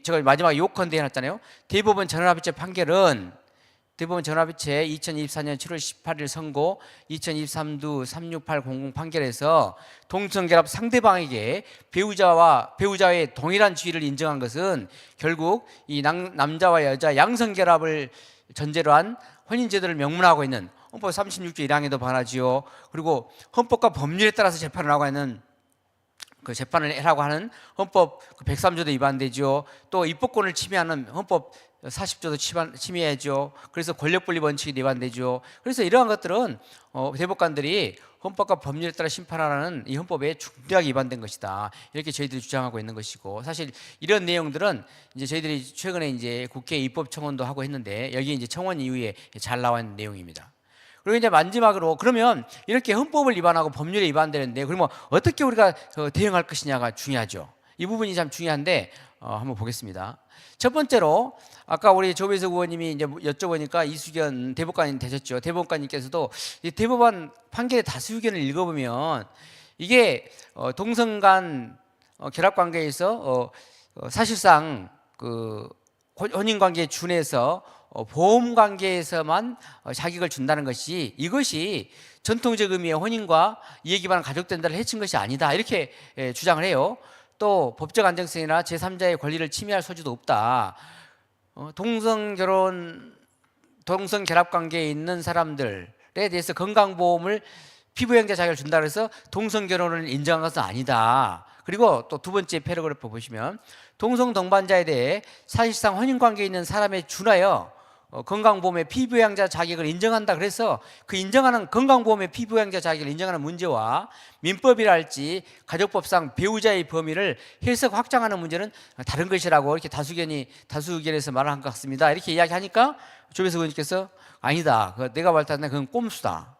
제가 마지막에 요컨대 해놨잖아요. 대법원 전원합의체 판결은 대법원 전원합의체 2024년 7월 18일 선고 2023도 36800 판결에서 동성결합 상대방에게 배우자의 동일한 지위를 인정한 것은 결국 이 남자와 여자 양성결합을 전제로 한 혼인제도를 명문화하고 있는 헌법 36조 1항에도 반하지요. 그리고 헌법과 법률에 따라서 재판을 하고 있는 그 재판을 하라고 하는 헌법 103조도 위반되죠. 또 입법권을 침해하는 헌법 40조도 침해하죠. 그래서 권력분리 원칙이 위반되죠. 그래서 이러한 것들은 대법관들이 헌법과 법률에 따라 심판하라는 이 헌법에 중대하게 위반된 것이다. 이렇게 저희들이 주장하고 있는 것이고 사실 이런 내용들은 이제 저희들이 최근에 이제 국회 입법 청원도 하고 했는데 여기 이제 청원 이후에 잘 나와 있는 내용입니다. 그리고 이제 마지막으로 그러면 이렇게 헌법을 위반하고 법률에 위반되는데 그러면 어떻게 우리가 대응할 것이냐가 중요하죠. 이 부분이 참 중요한데 한번 보겠습니다. 첫 번째로 아까 우리 조배석 의원님이 이제 여쭤보니까 이수견 대법관이 되셨죠. 대법관님께서도 이 대법원 판결의 다수 의견을 읽어보면 이게 동성 간 결합 관계에서 사실상 그 혼인 관계에 준해서 보험 관계에서만 자격을 준다는 것이 이것이 전통적 의미의 혼인과 이해 기반한 가족 단절을 해친 것이 아니다 이렇게 주장을 해요. 또 법적 안정성이나 제3자의 권리를 침해할 소지도 없다. 동성 결합 관계에 있는 사람들에 대해서 건강보험을 피부양자 자격을 준다 그래서 동성 결혼을 인정한 것은 아니다. 그리고 또 두 번째 패러그래프 보시면 동성 동반자에 대해 사실상 혼인 관계에 있는 사람에 준하여 건강보험의 피부양자 자격을 인정한다. 그래서 그 인정하는 건강보험의 피부양자 자격을 인정하는 문제와 민법이랄지 가족법상 배우자의 범위를 해석 확장하는 문제는 다른 것이라고 이렇게 다수 의견에서 말을 한 것 같습니다. 이렇게 이야기하니까 조배석 의원님께서 아니다. 내가 볼 때는 그건 꼼수다.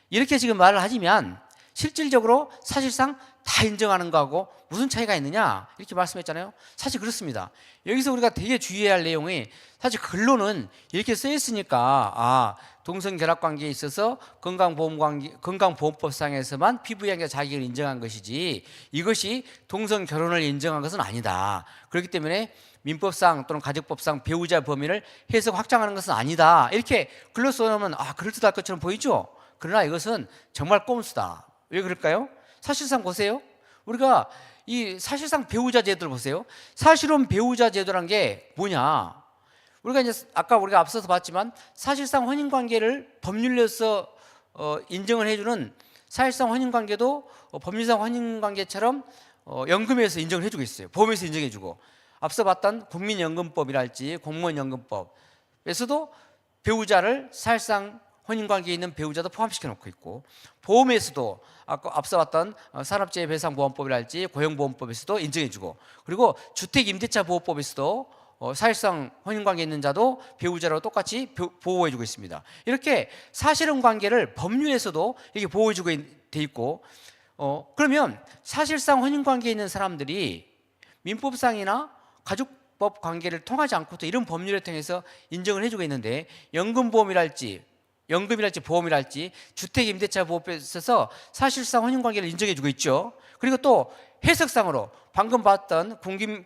이렇게 지금 말을 하지만 실질적으로 사실상 다 인정하는 거하고 무슨 차이가 있느냐 이렇게 말씀했잖아요. 사실 그렇습니다. 여기서 우리가 되게 주의해야 할 내용이 사실 근로는 이렇게 써 있으니까 동성결합 관계에 있어서 건강보험법상에서만 피부양자 자격을 인정한 것이지 이것이 동성결혼을 인정한 것은 아니다. 그렇기 때문에 민법상 또는 가족법상 배우자 범위를 해석 확장하는 것은 아니다. 이렇게 글로 써놓으면 그럴듯할 것처럼 보이죠. 그러나 이것은 정말 꼼수다. 왜 그럴까요? 사실상 보세요. 우리가 이 사실상 배우자 제도를 보세요. 사실은 배우자 제도란 게 뭐냐? 우리가 이제 아까 우리가 앞서서 봤지만 사실상 혼인 관계를 법률로서 인정을 해주는 사실상 혼인 관계도 법률상 혼인 관계처럼 연금에서 인정을 해주고 있어요. 보험에서 인정해주고 앞서 봤던 국민연금법이랄지 공무원연금법에서도 배우자를 사실상 혼인관계에 있는 배우자도 포함시켜 놓고 있고 보험에서도 아까 앞서 봤던 산업재해배상보험법이랄지 고용보험법에서도 인정해주고 그리고 주택임대차보호법에서도 사실상 혼인관계에 있는 자도 배우자로 똑같이 보호해주고 있습니다. 이렇게 사실혼 관계를 법률에서도 이렇게 보호해주고 돼 있고 그러면 사실상 혼인관계에 있는 사람들이 민법상이나 가족법 관계를 통하지 않고도 이런 법률을 통해서 인정을 해주고 있는데 연금이랄지 보험이랄지 주택임대차보호법에 있어서 사실상 혼인관계를 인정해주고 있죠. 그리고 또 해석상으로 방금 봤던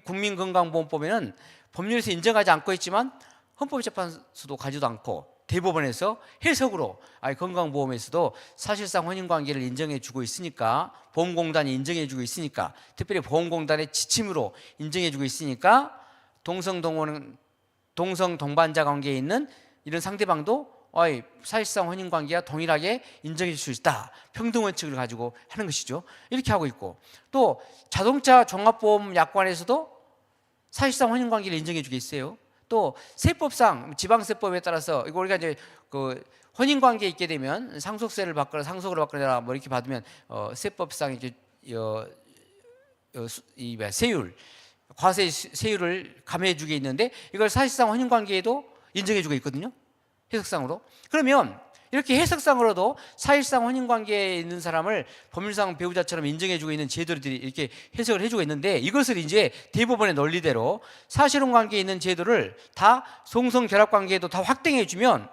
국민건강보험법에는 법률에서 인정하지 않고 있지만 헌법재판소도 가지도 않고 대법원에서 해석으로 건강보험에서도 사실상 혼인관계를 인정해주고 있으니까, 보험공단이 인정해주고 있으니까, 특별히 보험공단의 지침으로 인정해주고 있으니까 동성동반자 관계에 있는 이런 상대방도 사실상 혼인관계와 동일하게 인정해 줄 수 있다. 평등원칙을 가지고 하는 것이죠. 이렇게 하고 있고, 또 자동차 종합보험 약관에서도 사실상 혼인관계를 인정해 주게 있어요. 또 세법상 지방세법에 따라서 이거 우리가 이제 그 혼인관계에 있게 되면 상속세를 받거나 상속을 받거나 뭐 이렇게 받으면 세법상 이제 세율, 과세 세율을 감해해 주게 있는데, 이걸 사실상 혼인관계에도 인정해 주고 있거든요. 해석상으로. 그러면 이렇게 해석상으로도 사실상 혼인관계에 있는 사람을 법률상 배우자처럼 인정해주고 있는 제도들이 이렇게 해석을 해주고 있는데, 이것을 이제 대법원의 논리대로 사실혼관계에 있는 제도를 다 동성결합관계에도 다 확대해주면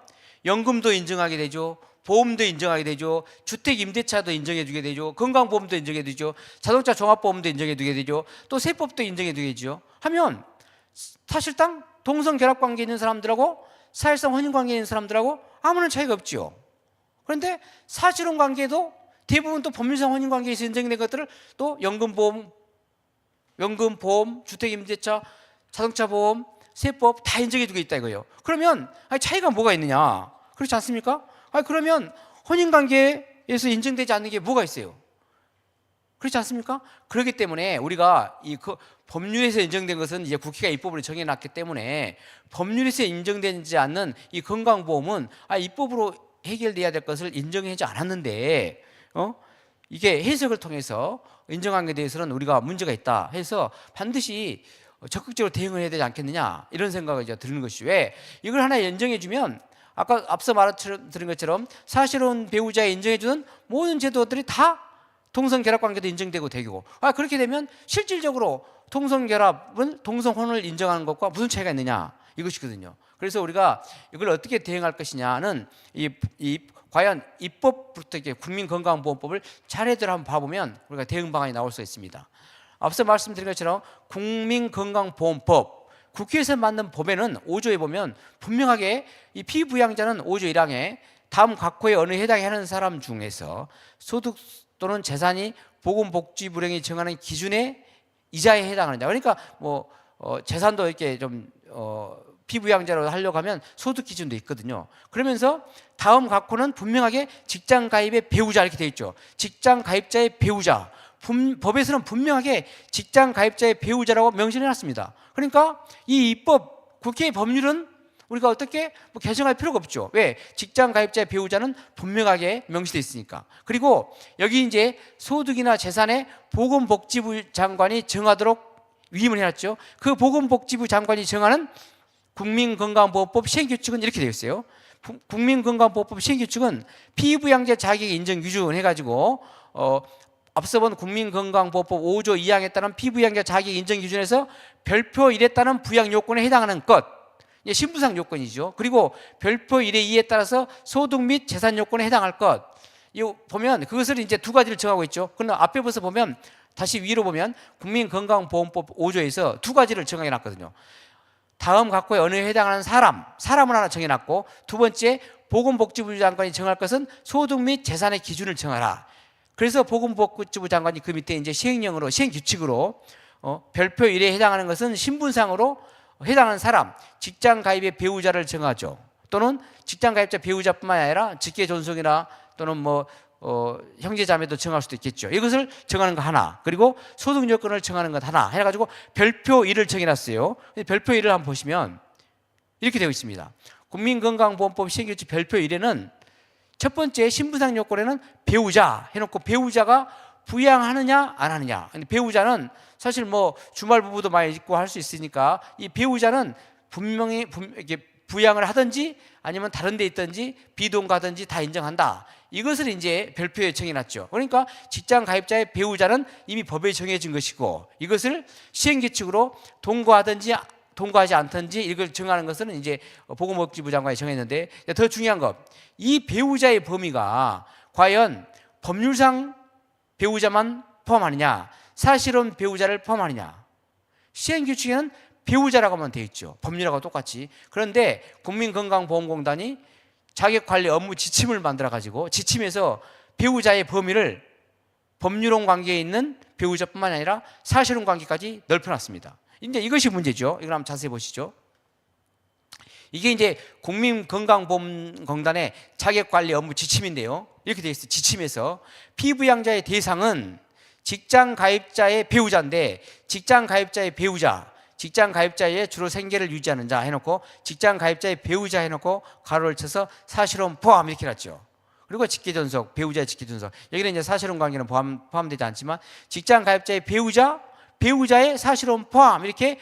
연금도 인정하게 되죠, 보험도 인정하게 되죠, 주택임대차도 인정해주게 되죠, 건강보험도 인정해주죠, 자동차 종합보험도 인정해주게 되죠, 또 세법도 인정해주게 되죠. 하면 사실상 동성결합관계에 있는 사람들하고 사실상 혼인관계에 있는 사람들하고 아무런 차이가 없죠. 그런데 사실혼 관계도 대부분 또 법률상 혼인관계에서 인정된 것들을 또 연금보험, 주택임대차, 자동차보험, 세법 다 인정해주고 있다 이거예요. 그러면 차이가 뭐가 있느냐? 그렇지 않습니까? 그러면 혼인관계에서 인정되지 않는 게 뭐가 있어요? 그렇지 않습니까? 그렇기 때문에 우리가 법률에서 인정된 것은 이제 국회가 입법으로 정해놨기 때문에 법률에서 인정되지 않는 이 건강보험은 입법으로 해결돼야 될 것을 인정하지 않았는데 이게 해석을 통해서 인정한 것에 대해서는 우리가 문제가 있다 해서 반드시 적극적으로 대응을 해야 되지 않겠느냐, 이런 생각이 이제 드는 것이, 왜 이걸 하나 인정해주면 아까 앞서 말씀드린 것처럼 사실혼 배우자에 인정해주는 모든 제도들이 다 동성결합관계도 인정되고 되고, 그렇게 되면 실질적으로 동성결합은 동성혼을 인정하는 것과 무슨 차이가 있느냐, 이것이거든요. 그래서 우리가 이걸 어떻게 대응할 것이냐는 과연 입법부터 국민건강보험법을 차례대로 한번 봐보면 우리가 대응 방안이 나올 수 있습니다. 앞서 말씀드린 것처럼 국민건강보험법, 국회에서 만든 법에는 5조에 보면 분명하게 이 피부양자는 5조 1항에 다음 각호에 어느 해당이 하는 사람 중에서 소득 또는 재산이 보건복지부령이 정하는 기준의 이자에 해당하느냐. 그러니까 재산도 이렇게 좀 피부양자로 하려고 하면 소득 기준도 있거든요. 그러면서 다음 각호는 분명하게 직장 가입의 배우자 이렇게 되어 있죠. 직장 가입자의 배우자. 법에서는 분명하게 직장 가입자의 배우자라고 명시해 놨습니다. 그러니까 이 입법, 국회의 법률은 우리가 어떻게 개정할 필요가 없죠. 왜? 직장 가입자의 배우자는 분명하게 명시되어 있으니까. 그리고 여기 이제 소득이나 재산에 보건복지부 장관이 정하도록 위임을 해놨죠. 그 보건복지부 장관이 정하는 국민건강보험법 시행규칙은 이렇게 되어 있어요. 국민건강보험법 시행규칙은 피부양자 자격 인정 기준 해가지고 앞서 본 국민건강보험법 5조 2항에 따른 피부양자 자격 인정 기준에서 별표 1에 따른 부양 요건에 해당하는 것, 신분상 요건이죠. 그리고 별표 1의 2에 따라서 소득 및 재산 요건에 해당할 것, 이거 보면 그것을 이제 두 가지를 정하고 있죠. 그러나 앞에 벌써 보면 다시 위로 보면 국민건강보험법 5조에서 두 가지를 정해 놨거든요. 다음 각호에 어느 해당하는 사람을 하나 정해놨고, 두 번째 보건복지부 장관이 정할 것은 소득 및 재산의 기준을 정하라. 그래서 보건복지부 장관이 그 밑에 이제 시행령으로, 시행규칙으로 별표 1에 해당하는 것은 신분상으로 해당하는 사람, 직장 가입의 배우자를 정하죠. 또는 직장 가입자 배우자뿐만 아니라 직계 존속이나 또는 형제 자매도 정할 수도 있겠죠. 이것을 정하는 거 하나, 그리고 소득 요건을 정하는 것 하나 해가지고 별표 1을 정해놨어요. 별표 1을 한번 보시면 이렇게 되어 있습니다. 국민건강보험법 시행규칙 별표 1에는 첫 번째 신분상 요건에는 배우자 해놓고, 배우자가 부양하느냐 안 하느냐. 근데 배우자는 사실 주말 부부도 많이 있고 할 수 있으니까 이 배우자는 분명히 이렇게 부양을 하든지 아니면 다른 데 있든지 비동 가든지 다 인정한다. 이것을 이제 별표에 정해놨죠. 그러니까 직장 가입자의 배우자는 이미 법에 정해진 것이고, 이것을 시행규칙으로 동거하든지 동거하지 않든지 이걸 정하는 것은 이제 보건복지부 장관이 정했는데, 더 중요한 것, 이 배우자의 범위가 과연 법률상 배우자만 포함하느냐, 사실혼 배우자를 포함하느냐. 시행규칙에는 배우자라고만 되어 있죠. 법률하고 똑같이. 그런데 국민건강보험공단이 자격관리 업무 지침을 만들어 가지고 지침에서 배우자의 범위를 법률혼 관계에 있는 배우자뿐만 아니라 사실혼 관계까지 넓혀놨습니다. 이제 이것이 문제죠. 이걸 한번 자세히 보시죠. 이게 이제 국민건강보험공단의 자격관리 업무 지침인데요. 이렇게 되어 있어요. 지침에서 피부양자의 대상은 직장 가입자의 배우자인데 직장 가입자의 배우자, 직장 가입자의 주로 생계를 유지하는 자 해놓고 직장 가입자의 배우자 해놓고 가로를 쳐서 사실혼 포함 이렇게 해놨죠. 그리고 직계존속, 배우자의 직계존속. 여기는 이제 사실혼 관계는 포함되지 않지만 직장 가입자의 배우자, 배우자의 사실혼 포함 이렇게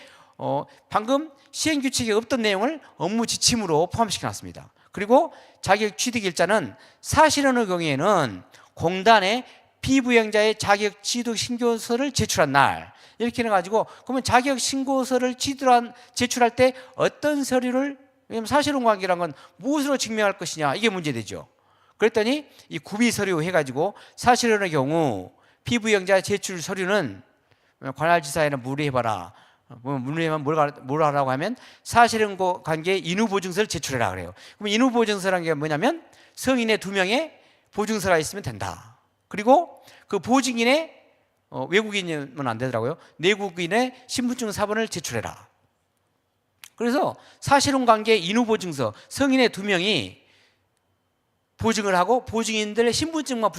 방금 시행규칙에 없던 내용을 업무 지침으로 포함시켜놨습니다. 그리고 자격 취득일자는 사실혼의 경우에는 공단에 피부양자의 자격 취득 신고서를 제출한 날 이렇게 해가지고 그러면 자격 신고서를 제출할 때 어떤 서류를 왜냐하면 사실혼 관계란 건 무엇으로 증명할 것이냐 이게 문제되죠. 그랬더니 이 구비 서류 해가지고 사실혼의 경우 피부양자 제출 서류는 관할지사에는 문의해봐라. 문의하면 뭘 하라고 하면 사실혼 관계 인후보증서를 제출해라 그래요. 그럼 인후보증서라는 게 뭐냐면 성인의 2명의 보증서가 있으면 된다. 그리고 그 보증인의 외국인이면 안 되더라고요. 내국인의 신분증 사본을 제출해라. 그래서 사실혼 관계 인후보증서 성인의 2명이 보증을 하고 보증인들의 신분증만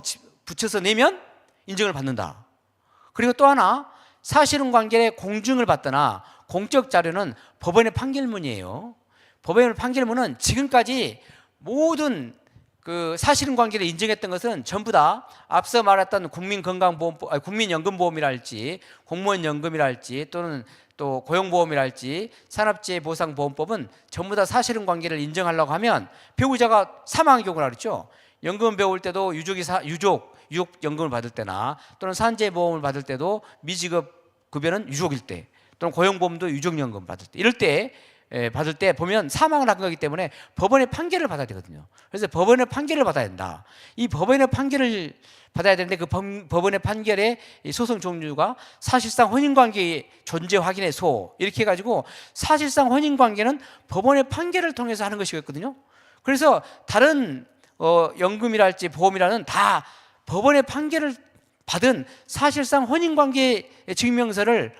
붙여서 내면 인정을 받는다. 그리고 또 하나 사실혼 관계의 공증을 받거나 공적 자료는 법원의 판결문이에요. 법원의 판결문은 지금까지 모든 그 사실혼 관계를 인정했던 것은 전부 다 앞서 말했던 국민연금보험이랄지 공무원연금이랄지 또는 또 고용보험이랄지 산업재해보상보험법은 전부 다 사실혼 관계를 인정하려고 하면 배우자가 사망의 경우라 그랬죠. 연금 배울 때도 유족연금을 받을 때나 또는 산재보험을 받을 때도 미지급 급여는 유족일 때 또는 고용보험도 유족연금 받을 때 이럴 때 받을 때 보면 사망을 한 거기 때문에 법원의 판결을 받아야 되거든요. 그래서 법원의 판결을 받아야 된다. 이 법원의 판결을 받아야 되는데 그 법원의 판결의 소송 종류가 사실상 혼인관계의 존재 확인의 소 이렇게 해가지고 사실상 혼인관계는 법원의 판결을 통해서 하는 것이거든요. 그래서 다른 연금이랄지 보험이라는 다 법원의 판결을 받은 사실상 혼인관계의 증명서를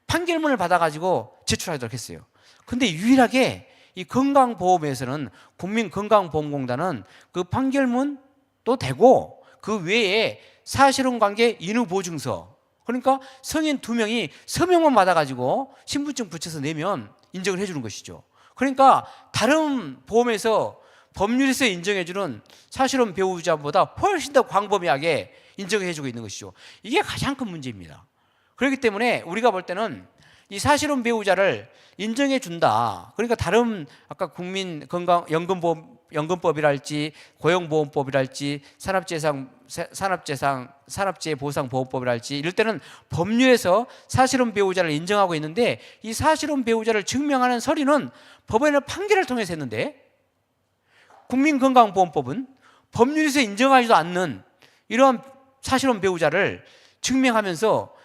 판결문을 받아가지고 제출하도록 했어요. 근데 유일하게 이 건강보험에서는 국민건강보험공단은 그 판결문도 되고 그 외에 사실혼관계 인후보증서 그러니까 성인 2명이 서명만 받아가지고 신분증 붙여서 내면 인정을 해주는 것이죠. 그러니까 다른 보험에서 법률에서 인정해주는 사실혼 배우자보다 훨씬 더 광범위하게 인정해주고 있는 것이죠. 이게 가장 큰 문제입니다. 그렇기 때문에 우리가 볼 때는 이 사실혼 배우자를 인정해 준다. 그러니까 다른 아까 국민건강연금법이랄지 고용보험법이랄지 산업재해보상보험법이랄지 이럴 때는 법률에서 사실혼 배우자를 인정하고 있는데 이 사실혼 배우자를 증명하는 서류는 법원의 판결을 통해서 했는데 국민건강보험법은 법률에서 인정하지도 않는 이러한 사실혼 배우자를 증명하면서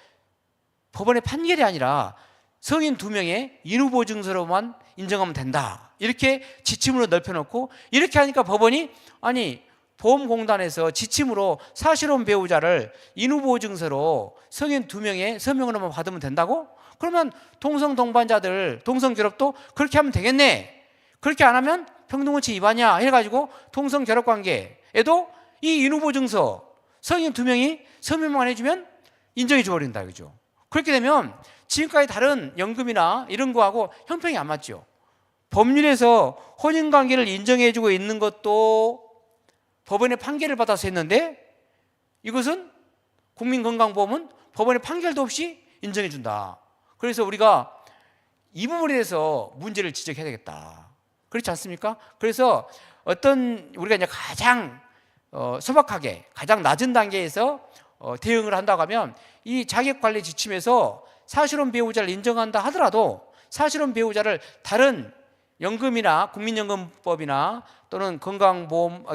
법원의 판결이 아니라 성인 2명의 인후보증서로만 인정하면 된다. 이렇게 지침으로 넓혀놓고 이렇게 하니까 법원이 아니 보험공단에서 지침으로 사실혼 배우자를 인후보증서로 성인 2명의 서명으로만 받으면 된다고? 그러면 동성동반자들 동성결합도 그렇게 하면 되겠네. 그렇게 안 하면 평등원칙 위반이야 해가지고 동성결합관계에도 이 인후보증서 성인 2명이 서명만 해주면 인정해 줘버린다. 그죠? 그렇게 되면 지금까지 다른 연금이나 이런 거하고 형평이 안 맞죠. 법률에서 혼인관계를 인정해주고 있는 것도 법원의 판결을 받아서 했는데 이것은 국민건강보험은 법원의 판결도 없이 인정해준다. 그래서 우리가 이 부분에 대해서 문제를 지적해야 되겠다. 그렇지 않습니까? 그래서 어떤 우리가 이제 가장 소박하게 가장 낮은 단계에서 대응을 한다고 하면 이 자격관리 지침에서 사실혼 배우자를 인정한다 하더라도 사실혼 배우자를 다른 연금이나 국민연금법이나 또는 건강보험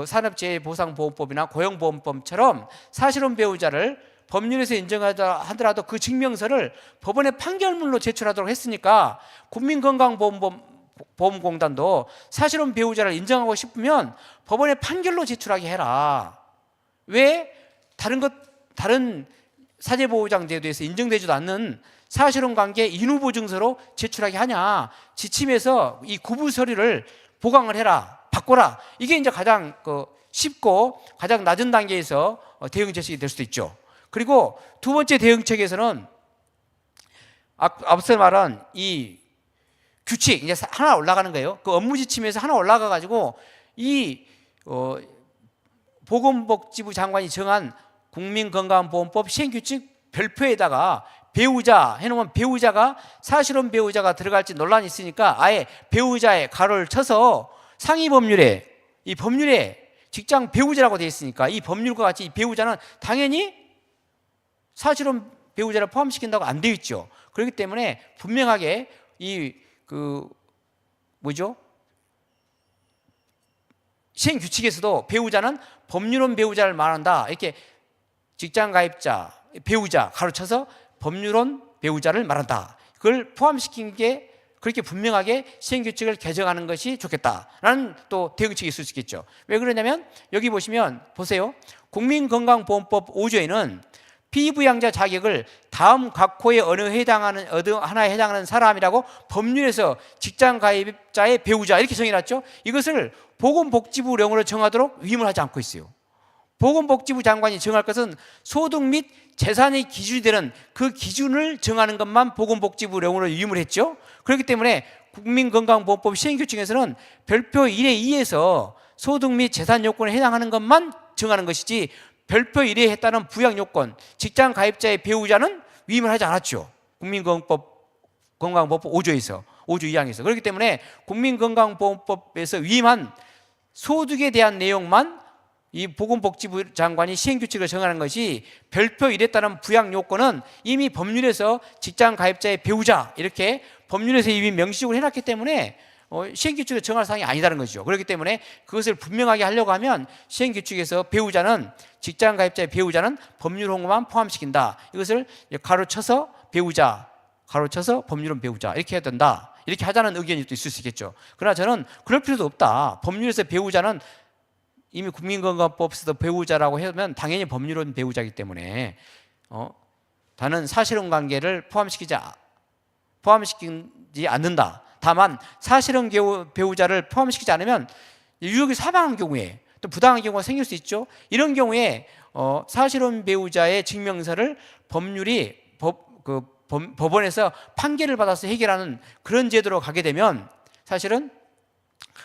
산업재해보상보험법이나 고용보험법처럼 사실혼 배우자를 법률에서 인정하다 하더라도 그 증명서를 법원의 판결문으로 제출하도록 했으니까 국민건강보험법 보험공단도 사실혼 배우자를 인정하고 싶으면 법원에 판결로 제출하게 해라. 왜 다른 사제보호장 제도에서 인정되지도 않는 사실혼 관계 인후보증서로 제출하게 하냐? 지침에서 이 구부 서류를 보강을 해라, 바꿔라. 이게 이제 가장 쉽고 가장 낮은 단계에서 대응 제식이 될 수도 있죠. 그리고 두 번째 대응책에서는 앞서 말한 이 규칙 이제 하나 올라가는 거예요. 그 업무 지침에서 하나 올라가 가지고 이 보건복지부 장관이 정한 국민건강보험법 시행규칙 별표에다가 배우자 해놓으면 배우자가 사실혼 배우자가 들어갈지 논란이 있으니까 아예 배우자의 가로를 쳐서 상위 법률에 이 법률에 직장 배우자라고 되어 있으니까 이 법률과 같이 이 배우자는 당연히 사실혼 배우자를 포함시킨다고 안 되어 있죠. 그렇기 때문에 분명하게 시행 규칙에서도 배우자는 법률혼 배우자를 말한다. 이렇게 직장 가입자, 배우자 가로쳐서 법률혼 배우자를 말한다. 그걸 포함시킨 게 그렇게 분명하게 시행 규칙을 개정하는 것이 좋겠다라는 또 대응책이 있을 수 있겠죠. 왜 그러냐면 여기 보세요. 국민건강보험법 5조에는 피부양자 자격을 다음 각 호에 어느 하나에 해당하는 사람이라고 법률에서 직장 가입자의 배우자 이렇게 정해놨죠. 이것을 보건복지부령으로 정하도록 위임을 하지 않고 있어요. 보건복지부 장관이 정할 것은 소득 및 재산의 기준이 되는 그 기준을 정하는 것만 보건복지부령으로 위임을 했죠. 그렇기 때문에 국민건강보험법 시행규칙에서는 별표 1에 2에서 소득 및 재산 요건에 해당하는 것만 정하는 것이지 별표 1에 했다는 부양 요건, 직장 가입자의 배우자는 위임을 하지 않았죠. 건강보험법 5조에서 5조 2항에서. 그렇기 때문에 국민건강보험법에서 위임한 소득에 대한 내용만 이 보건복지부 장관이 시행규칙을 정하는 것이 별표 1에 따른 부양 요건은 이미 법률에서 직장 가입자의 배우자 이렇게 법률에서 이미 명시적으로 해놨기 때문에 시행규칙을 정할 사항이 아니다는 거죠. 그렇기 때문에 그것을 분명하게 하려고 하면 시행규칙에서 배우자는 직장 가입자의 배우자는 법률혼만 포함시킨다. 이것을 가로쳐서 배우자, 가로쳐서 법률혼 배우자 이렇게 해야 된다. 이렇게 하자는 의견이 또 있을 수 있겠죠. 그러나 저는 그럴 필요도 없다. 법률에서 배우자는 이미 국민건강법에서도 배우자라고 하면 당연히 법률혼 배우자이기 때문에 다른 사실혼 관계를 포함시키지 않는다. 다만 사실혼 배우자를 포함시키지 않으면 유족이 사망한 경우에 또 부당한 경우가 생길 수 있죠. 이런 경우에 사실혼 배우자의 증명서를 법원에서 판결을 받아서 해결하는 그런 제도로 가게 되면 사실은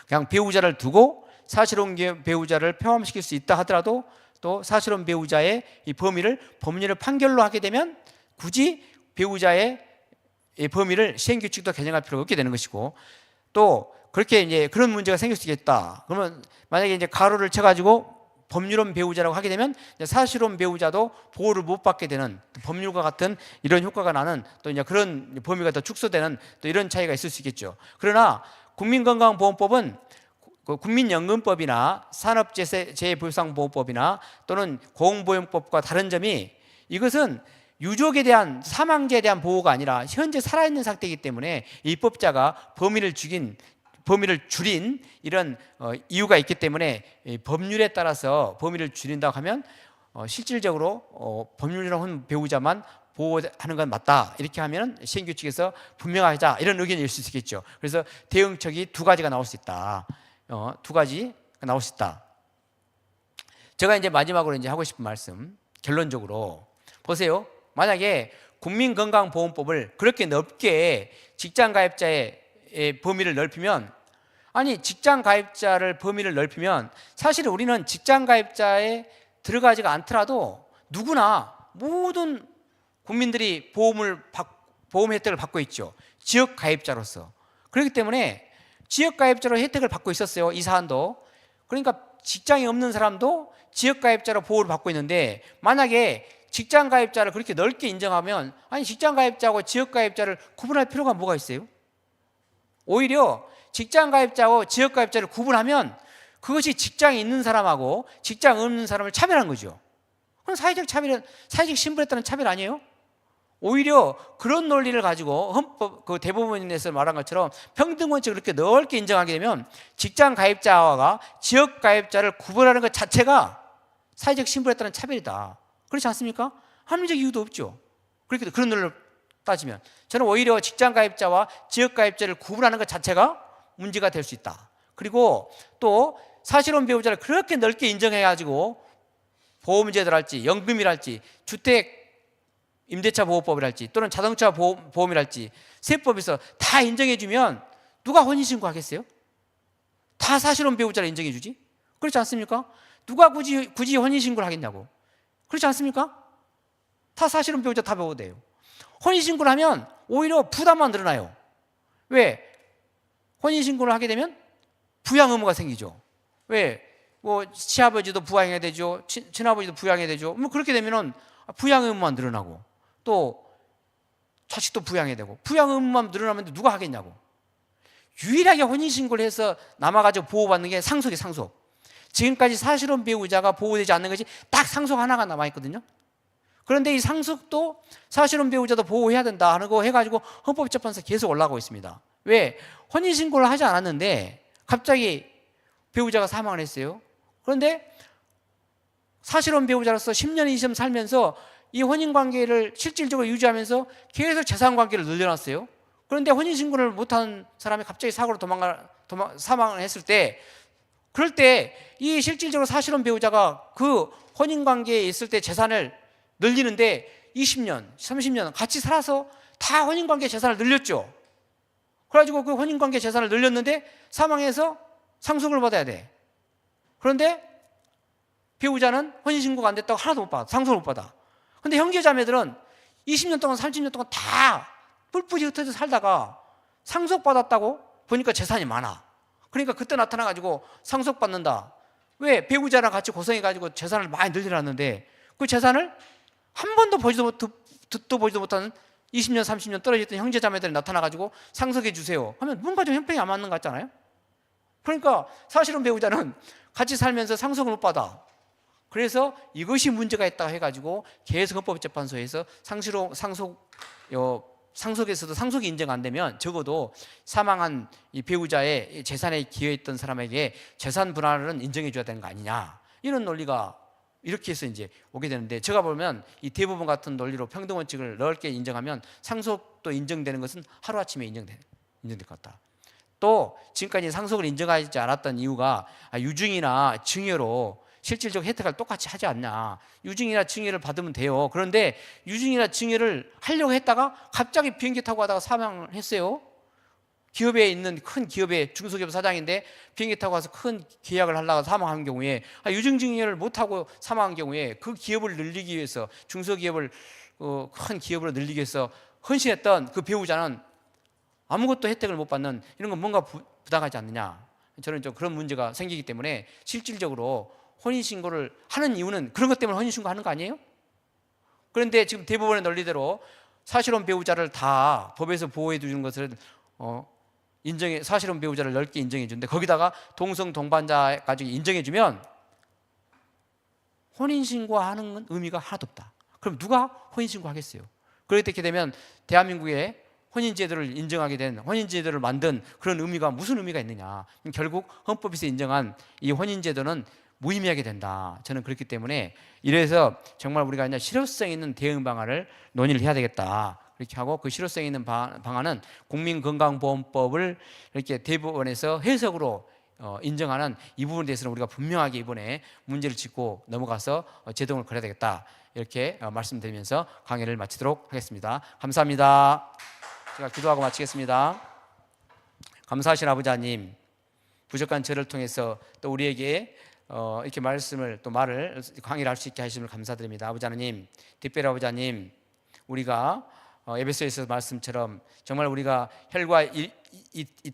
그냥 배우자를 두고 사실혼 배우자를 포함시킬 수 있다 하더라도 또 사실혼 배우자의 이 범위를 법률을 판결로 하게 되면 굳이 배우자의 범위를 시행규칙도 개정할 필요가 없게 되는 것이고 또 그렇게 이제 그런 문제가 생길 수 있겠다. 그러면 만약에 이제 가로를 쳐가지고 법률혼 배우자라고 하게 되면 사실혼 배우자도 보호를 못 받게 되는 법률과 같은 이런 효과가 나는 또 이제 그런 범위가 더 축소되는 또 이런 차이가 있을 수 있겠죠. 그러나 국민건강보험법은 국민연금법이나 산업재해보상보호법이나 또는 고용보험법과 다른 점이 이것은 유족에 대한 사망자에 대한 보호가 아니라 현재 살아있는 상태이기 때문에 입법자가 범위를 줄인 이런 이유가 있기 때문에 법률에 따라서 범위를 줄인다고 하면 실질적으로 법률혼 배우자만 보호하는 건 맞다. 이렇게 하면 시행규칙에서 분명하자 이런 의견이 있을 수 있겠죠. 그래서 대응책이 두 가지가 나올 수 있다. 두 가지 나올 수 있다. 제가 이제 마지막으로 이제 하고 싶은 말씀, 결론적으로 보세요. 만약에 국민건강보험법을 그렇게 넓게 직장 가입자의 범위를 넓히면, 아니 직장 가입자를 범위를 넓히면 사실 우리는 직장 가입자에 들어가지가 않더라도 누구나 모든 국민들이 보험 혜택을 받고 있죠. 지역 가입자로서. 그렇기 때문에 지역 가입자로 혜택을 받고 있었어요. 이 사안도. 그러니까 직장이 없는 사람도 지역 가입자로 보호를 받고 있는데 만약에 직장 가입자를 그렇게 넓게 인정하면 아니 직장 가입자하고 지역 가입자를 구분할 필요가 뭐가 있어요? 오히려 직장 가입자하고 지역 가입자를 구분하면 그것이 직장에 있는 사람하고 직장 없는 사람을 차별한 거죠. 그럼 사회적 신분에 따른 차별 아니에요? 오히려 그런 논리를 가지고 헌법 그 대법원에서 말한 것처럼 평등 원칙을 그렇게 넓게 인정하게 되면 직장 가입자와 지역 가입자를 구분하는 것 자체가 사회적 신분에 따른 차별이다. 그렇지 않습니까? 합리적 이유도 없죠. 그렇게 그런 논리를 따지면 저는 오히려 직장 가입자와 지역 가입자를 구분하는 것 자체가 문제가 될 수 있다. 그리고 또 사실혼 배우자를 그렇게 넓게 인정해가지고 보험제도랄지 연금이랄지 주택 임대차 보호법이랄지 또는 자동차 보험이랄지 세법에서 다 인정해주면 누가 혼인신고 하겠어요? 다 사실혼 배우자를 인정해주지? 그렇지 않습니까? 누가 굳이 혼인신고를 하겠냐고. 그렇지 않습니까? 다 사실혼 배우자 다 배우돼요. 혼인신고를 하면 오히려 부담만 늘어나요. 왜? 혼인신고를 하게 되면 부양 의무가 생기죠. 왜? 뭐 시아버지도 부양해야 되죠. 친아버지도 부양해야 되죠. 뭐 그렇게 되면은 부양 의무만 늘어나고 또 자식도 부양해야 되고 부양 의무만 늘어나면 누가 하겠냐고. 유일하게 혼인신고를 해서 남아가지고 보호받는 게 상속이 상속. 지금까지 사실혼 배우자가 보호되지 않는 것이 딱 상속 하나가 남아있거든요. 그런데 이 상속도 사실혼 배우자도 보호해야 된다 하는 거 해가지고 헌법재판소 계속 올라가고 있습니다. 왜? 혼인신고를 하지 않았는데 갑자기 배우자가 사망을 했어요. 그런데 사실혼 배우자로서 10년, 20년 살면서 이 혼인관계를 실질적으로 유지하면서 계속 재산관계를 늘려놨어요. 그런데 혼인신고를 못한 사람이 갑자기 사고로 사망을 했을 때 그럴 때 이 실질적으로 사실혼 배우자가 그 혼인관계에 있을 때 재산을 늘리는데 20년, 30년 같이 살아서 다 혼인관계 재산을 늘렸죠. 그래가지고 그 혼인관계 재산을 늘렸는데 사망해서 상속을 받아야 돼. 그런데 배우자는 혼인신고가 안 됐다고 하나도 못 받아. 상속을 못 받아. 근데 형제자매들은 20년 동안 30년 동안 다 뿔뿔이 흩어져 살다가 상속받았다고 보니까 재산이 많아. 그러니까 그때 나타나가지고 상속받는다. 왜? 배우자랑 같이 고생해가지고 재산을 많이 늘려놨는데 그 재산을 한 번도 듣도 보지도 못하는 20년 30년 떨어졌던 형제자매들이 나타나가지고 상속해 주세요 하면 뭔가 좀 형평이 안 맞는 것 같잖아요. 그러니까 사실은 배우자는 같이 살면서 상속을 못 받아. 그래서 이것이 문제가 있다 해가지고 계속 헌법재판소에서 상속에서도 상속이 인정 안 되면 적어도 사망한 이 배우자의 재산에 기여했던 사람에게 재산 분할은 인정해 줘야 되는 거 아니냐, 이런 논리가 이렇게 해서 이제 오게 되는데, 제가 보면 이 대법원 같은 논리로 평등 원칙을 넓게 인정하면 상속도 인정되는 것은 하루아침에 인정될 것 같다. 또 지금까지 상속을 인정하지 않았던 이유가 유증이나 증여로 실질적 혜택을 똑같이 하지 않냐. 유증이나 증여를 받으면 돼요. 그런데 유증이나 증여를 하려고 했다가 갑자기 비행기 타고 가다가 사망을 했어요. 기업에 있는 큰 기업의 중소기업 사장인데 비행기 타고 가서 큰 계약을 하려고 사망한 경우에 유증 증여를 못하고 사망한 경우에 그 기업을 늘리기 위해서, 중소기업을 큰 기업으로 늘리기 위해서 헌신했던 그 배우자는 아무것도 혜택을 못 받는, 이런 건 뭔가 부당하지 않느냐. 저는 좀 그런 문제가 생기기 때문에 실질적으로 혼인신고를 하는 이유는 그런 것 때문에 혼인신고하는 거 아니에요? 그런데 지금 대법원의 논리대로 사실혼 배우자를 다 법에서 보호해 주는 것을 사실혼 배우자를 넓게 인정해 주는데 거기다가 동성 동반자까지 인정해 주면 혼인신고하는 의미가 하나도 없다. 그럼 누가 혼인신고 하겠어요? 그렇게 되면 대한민국의 혼인제도를 인정하게 된, 혼인제도를 만든 그런 의미가 무슨 의미가 있느냐. 결국 헌법에서 인정한 이 혼인제도는 무의미하게 된다. 저는 그렇기 때문에 이래서 정말 우리가 이제 실효성 있는 대응 방안을 논의를 해야 되겠다. 이렇게 하고 그 실효성 있는 방안은 국민건강보험법을 이렇게 대법원에서 해석으로 인정하는 이 부분에 대해서는 우리가 분명하게 이번에 문제를 짚고 넘어가서 제동을 걸어야 되겠다. 이렇게 말씀드리면서 강의를 마치도록 하겠습니다. 감사합니다. 제가 기도하고 마치겠습니다. 감사하신 아버지, 부족한 저를 통해서 또 우리에게 이렇게 말을 강의를 할 수 있게 하심을 감사드립니다. 아버지 하나님, 특별히 아버지 하나님, 우리가 에베소에서 말씀처럼 정말 우리가 혈과 이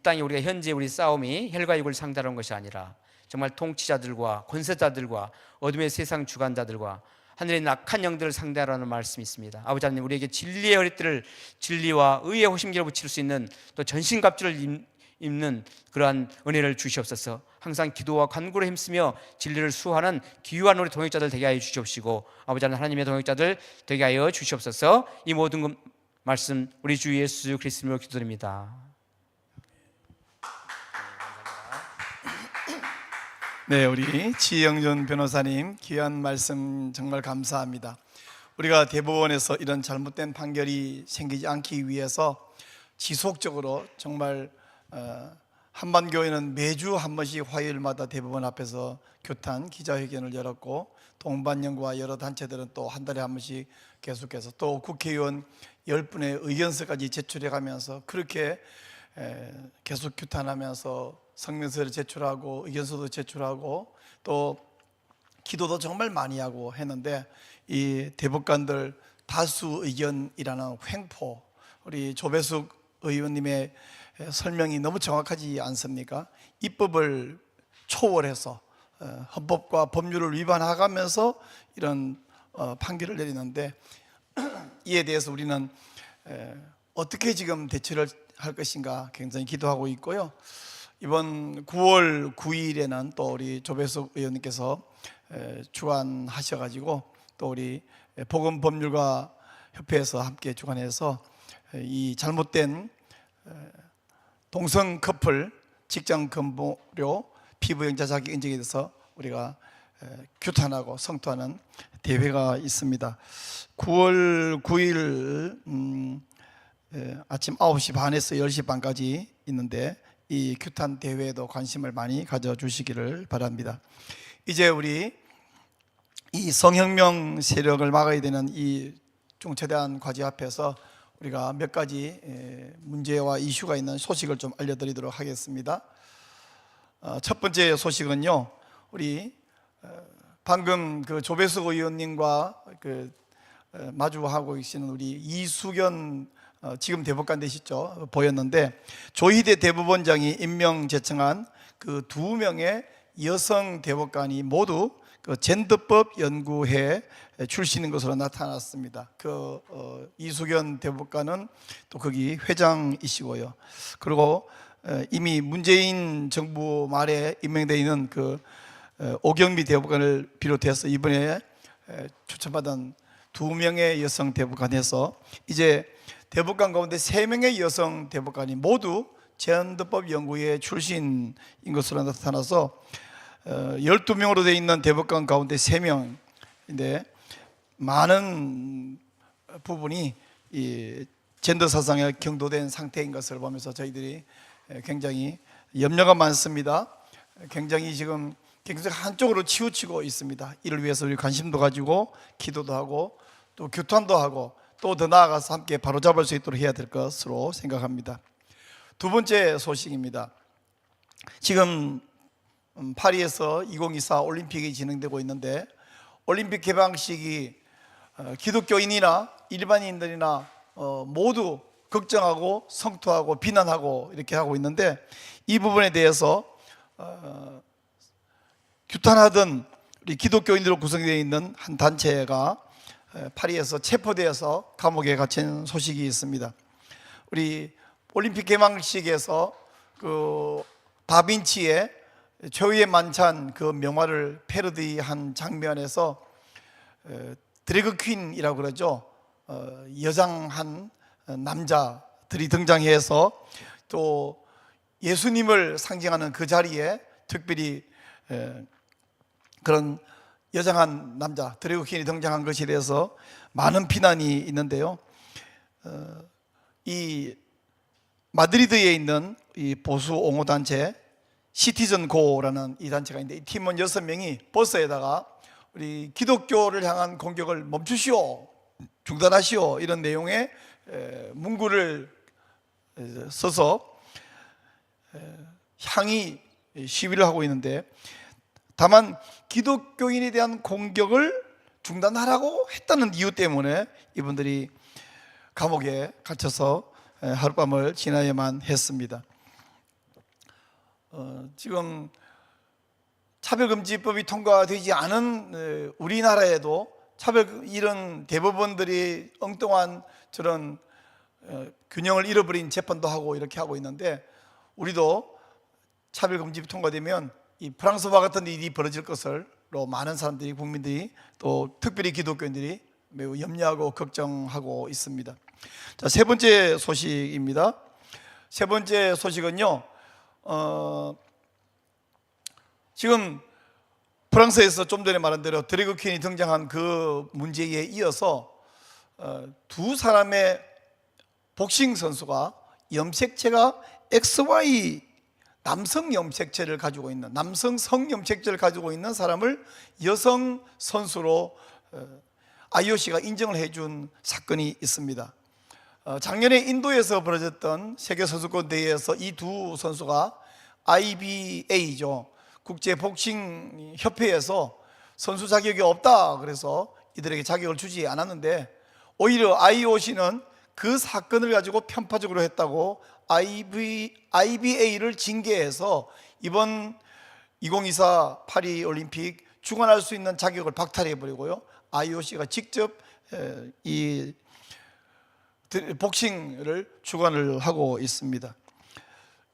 땅에 우리가 현재 우리 싸움이 혈과 육을 상대하는 것이 아니라 정말 통치자들과 권세자들과 어둠의 세상 주관자들과 하늘의 악한 영들을 상대하라는 말씀이 있습니다. 아버지 하나님, 우리에게 진리의 허리띠를 진리와 의의 호심기를 붙일 수 있는 또 전신갑주를 입는 그러한 은혜를 주시옵소서. 항상 기도와 간구로 힘쓰며 진리를 수호하는 귀한 우리 동역자들 되게 하여 주시옵시고, 아버지 하나님의 동역자들 되게 하여 주시옵소서. 이 모든 말씀 우리 주 예수 그리스도로 기도드립니다. 네, 우리 지영준 변호사님 귀한 말씀 정말 감사합니다. 우리가 대법원에서 이런 잘못된 판결이 생기지 않기 위해서 지속적으로 정말 한반교회는 매주 한 번씩 화요일마다 대법원 앞에서 규탄 기자회견을 열었고, 동반연구와 여러 단체들은 또 한 달에 한 번씩 계속해서, 또 국회의원 10분의 의견서까지 제출해 가면서 그렇게 계속 규탄하면서 성명서를 제출하고 의견서도 제출하고 또 기도도 정말 많이 하고 했는데, 이 대법관들 다수 의견이라는 횡포, 우리 조배숙 의원님의 설명이 너무 정확하지 않습니까? 입법을 초월해서 헌법과 법률을 위반하면서 이런 판결을 내리는데, 이에 대해서 우리는 어떻게 지금 대처를 할 것인가 굉장히 기도하고 있고요. 이번 9월 9일에는 또 우리 조배숙 의원님께서 주관하셔가지고 또 우리 복음법률가 협회에서 함께 주관해서 이 잘못된 동성 커플 직장 근무료 피부영자 자격 인정에 대해서 우리가 규탄하고 성토하는 대회가 있습니다. 9월 9일 아침 9시 반에서 10시 반까지 있는데, 이 규탄 대회에도 관심을 많이 가져주시기를 바랍니다. 이제 우리 이 성혁명 세력을 막아야 되는 이 중처대한 과제 앞에서 우리가 몇 가지 문제와 이슈가 있는 소식을 좀 알려드리도록 하겠습니다. 첫 번째 소식은요, 우리 방금 그 조배숙 의원님과 마주하고 계시는 우리 이수견 지금 대법관 되시죠? 보였는데, 조희대 대법원장이 임명 제청한 그 2명의 여성 대법관이 모두 그 젠더법 연구회 출신인 것으로 나타났습니다. 이수견 대법관은 또 거기 회장이시고요. 그리고 이미 문재인 정부 말에 임명되어 있는 오경미 대법관을 비롯해서 이번에 추천받은 2명의 여성 대법관에서 이제 대법관 가운데 3명의 여성 대법관이 모두 젠더법 연구회 출신인 것으로 나타나서 12명으로 되어 있는 대법관 가운데 3명인데, 많은 부분이 이 젠더 사상에 경도된 상태인 것을 보면서 저희들이 굉장히 염려가 많습니다. 굉장히 지금 굉장히 한쪽으로 치우치고 있습니다. 이를 위해서 우리 관심도 가지고 기도도 하고 또 규탄도 하고 또 더 나아가서 함께 바로잡을 수 있도록 해야 될 것으로 생각합니다. 두 번째 소식입니다. 지금 파리에서 2024 올림픽이 진행되고 있는데, 올림픽 개방식이 기독교인이나 일반인들이나 모두 걱정하고 성토하고 비난하고 이렇게 하고 있는데, 이 부분에 대해서 규탄하던 우리 기독교인들로 구성되어 있는 한 단체가 파리에서 체포되어서 감옥에 갇힌 소식이 있습니다. 우리 올림픽 개막식에서 다빈치의 최후의 만찬 명화를 패러디한 장면에서 드래그 퀸이라고 그러죠. 여장한 남자들이 등장해서 또 예수님을 상징하는 그 자리에 특별히 그런 여장한 남자 드래그 퀸이 등장한 것에 대해서 많은 비난이 있는데요. 이 마드리드에 있는 이 보수 옹호 단체 시티즌 고라는 이 단체가 있는데, 이 팀원 6명이 버스에다가 우리 기독교를 향한 공격을 멈추시오, 중단하시오, 이런 내용의 문구를 써서 항의 시위를 하고 있는데, 다만 기독교인에 대한 공격을 중단하라고 했다는 이유 때문에 이분들이 감옥에 갇혀서 하룻밤을 지나야만 했습니다. 지금 차별금지법이 통과되지 않은 우리나라에도 이런 대법원들이 엉뚱한 저런 균형을 잃어버린 재판도 하고 이렇게 하고 있는데, 우리도 차별금지법이 통과되면 이 프랑스와 같은 일이 벌어질 것으로 많은 사람들이, 국민들이, 또 특별히 기독교인들이 매우 염려하고 걱정하고 있습니다. 자, 세 번째 소식입니다. 세 번째 소식은요, 지금 프랑스에서 좀 전에 말한 대로 드래그 퀸이 등장한 그 문제에 이어서 두 사람의 복싱 선수가 염색체가 XY 남성 염색체를 가지고 있는, 남성 성 염색체를 가지고 있는 사람을 여성 선수로 IOC가 인정을 해준 사건이 있습니다. 작년에 인도에서 벌어졌던 세계 선수권 대회에서 이 두 선수가 IBA죠, 국제 복싱 협회에서 선수 자격이 없다 그래서 이들에게 자격을 주지 않았는데, 오히려 IOC는 그 사건을 가지고 편파적으로 했다고 IBA를 징계해서 이번 2024 파리 올림픽 주관할 수 있는 자격을 박탈해 버리고요, IOC가 직접 이 복싱을 주관을 하고 있습니다.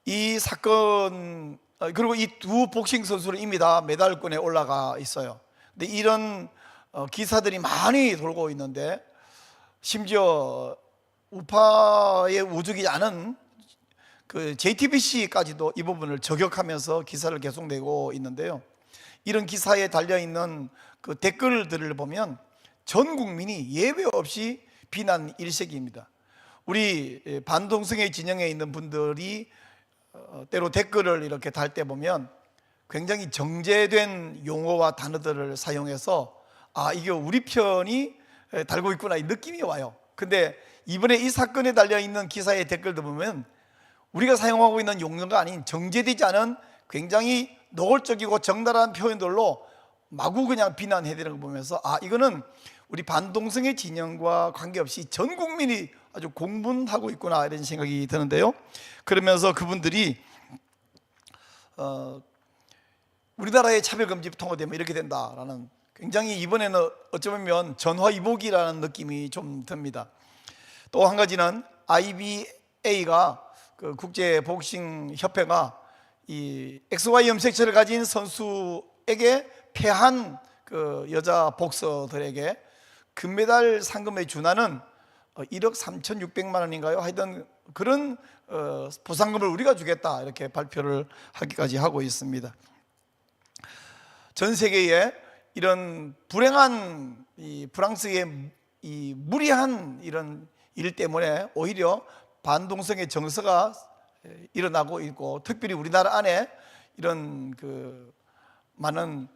이 사건, 그리고 이 두 복싱 선수는 이미 다 메달권에 올라가 있어요. 근데 이런 기사들이 많이 돌고 있는데, 심지어 우파에 우죽이 않은 그 JTBC까지도 이 부분을 저격하면서 기사를 계속 내고 있는데요. 이런 기사에 달려있는 그 댓글들을 보면 전 국민이 예외 없이 비난 일색입니다. 우리 반동성애 진영에 있는 분들이 때로 댓글을 이렇게 달 때 보면 굉장히 정제된 용어와 단어들을 사용해서 이게 우리 편이 달고 있구나 이 느낌이 와요. 근데 이번에 이 사건에 달려있는 기사의 댓글도 보면 우리가 사용하고 있는 용어가 아닌 정제되지 않은 굉장히 노골적이고 적나라한 표현들로 마구 그냥 비난해대는 걸 보면서 이거는 우리 반동성애 진영과 관계없이 전 국민이 아주 공분하고 있구나 이런 생각이 드는데요. 그러면서 그분들이 우리나라의 차별금지 통과되면 이렇게 된다라는, 굉장히 이번에는 어쩌면 전화위복이라는 느낌이 좀 듭니다. 또 한 가지는 IBA가 그 국제 복싱 협회가 이 XY 염색체를 가진 선수에게 패한 그 여자 복서들에게 금메달 상금에 준하는 1억 3,600만 원인가요? 하여튼 그런 보상금을 우리가 주겠다 이렇게 발표를 하기까지 하고 있습니다. 전 세계에 이런 불행한 이 프랑스의 이 무리한 이런 일 때문에 오히려 반동성의 정서가 일어나고 있고, 특별히 우리나라 안에 이런 그 많은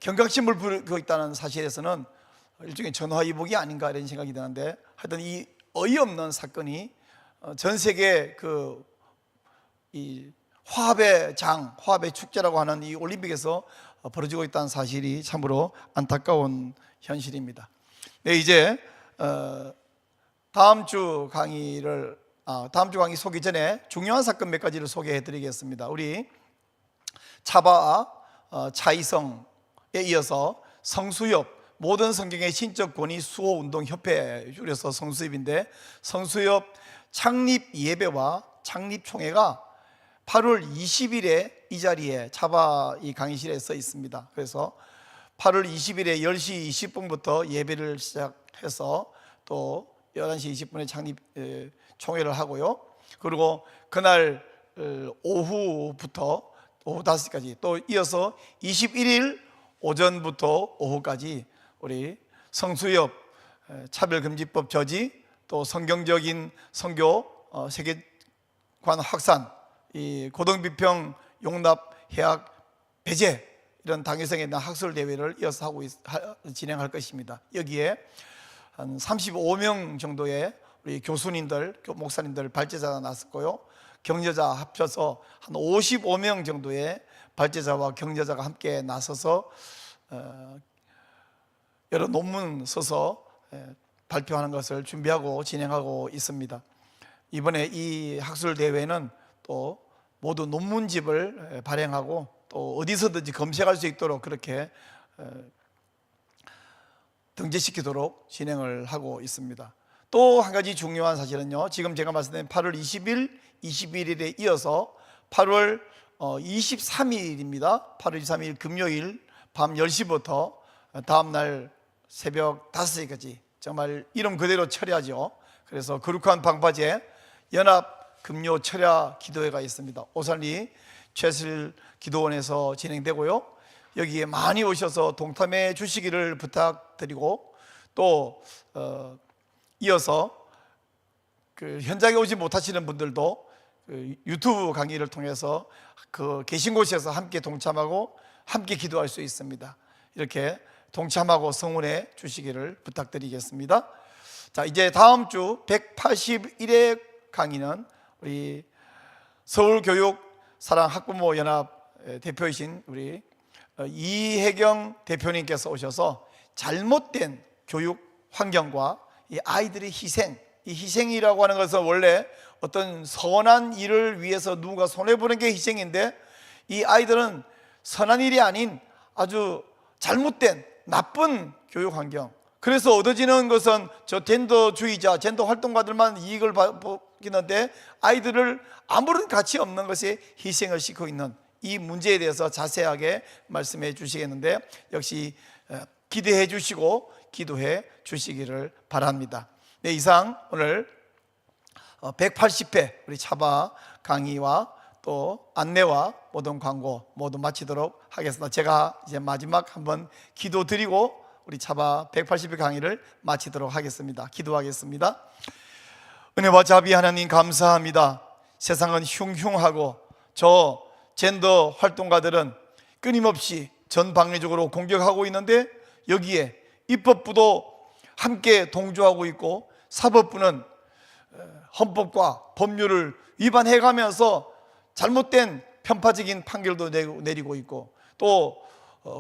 경각심을 부르고 있다는 사실에서는 일종의 전화위복이 아닌가 이런 생각이 드는데, 하여튼 이 어이없는 사건이 전 세계 그 이 화합의 장, 화합의 축제라고 하는 이 올림픽에서 벌어지고 있다는 사실이 참으로 안타까운 현실입니다. 네, 이제 다음 주 강의 소개 전에 중요한 사건 몇 가지를 소개해 드리겠습니다. 우리 차바, 차이성에 이어서 성수협, 모든 성경의 신적 권위 수호 운동 협회, 줄여서 성수협인데, 성수협 창립 예배와 창립 총회가 8월 20일에 이 자리에 차바 이 강의실에 써 있습니다. 그래서 8월 20일에 10시 20분부터 예배를 시작해서 또 11시 20분에 창립 총회를 하고요. 그리고 그날 오후부터 오후 5시까지, 또 이어서 21일 오전부터 오후까지 우리 성수협 차별금지법 저지, 또 성경적인 선교 세계관 확산, 이 고등비평 용납 해약 배제, 이런 당위성에 있는 학술 대회를 이어서 진행할 것입니다. 여기에 한 35명 정도의 우리 교수님들, 목사님들, 발제자가 나섰고요. 격려자 합쳐서 한 55명 정도의 발제자와 격려자가 함께 나서서 여러 논문 써서 발표하는 것을 준비하고 진행하고 있습니다. 이번에 이 학술 대회는 또 모두 논문집을 발행하고 또 어디서든지 검색할 수 있도록 그렇게 등재시키도록 진행을 하고 있습니다. 또 한 가지 중요한 사실은요, 지금 제가 말씀드린 8월 20일, 21일에 이어서 8월 23일입니다. 8월 23일 금요일 밤 10시부터 다음날 새벽 5시까지 정말 이름 그대로 철야죠. 그래서 거룩한 방파제 연합 금요 철야 기도회가 있습니다. 오산리 최슬 기도원에서 진행되고요. 여기에 많이 오셔서 동참해 주시기를 부탁드리고, 또 이어서 그 현장에 오지 못하시는 분들도 그 유튜브 강의를 통해서 그 계신 곳에서 함께 동참하고 함께 기도할 수 있습니다. 이렇게 동참하고 성원해 주시기를 부탁드리겠습니다. 자, 이제 다음 주 181회 강의는 우리 서울교육사랑학부모연합 대표이신 우리 이혜경 대표님께서 오셔서 잘못된 교육 환경과 이 아이들의 희생, 이 희생이라고 하는 것은 원래 어떤 선한 일을 위해서 누군가 손해보는 게 희생인데, 이 아이들은 선한 일이 아닌 아주 잘못된 나쁜 교육 환경, 그래서 얻어지는 것은 저 젠더주의자, 젠더 활동가들만 이익을 보기는데 아이들을 아무런 가치 없는 것에 희생을 시키고 있는 이 문제에 대해서 자세하게 말씀해 주시겠는데, 역시 기대해 주시고 기도해 주시기를 바랍니다. 네, 이상 오늘 180회 우리 차바 강의와 또 안내와 모든 광고 모두 마치도록 하겠습니다. 제가 이제 마지막 한번 기도 드리고 우리 차바 180회 강의를 마치도록 하겠습니다. 기도하겠습니다. 은혜와 자비 하나님 감사합니다. 세상은 흉흉하고 저 젠더 활동가들은 끊임없이 전방위적으로 공격하고 있는데, 여기에 입법부도 함께 동조하고 있고 사법부는 헌법과 법률을 위반해가면서 잘못된 편파적인 판결도 내리고 있고, 또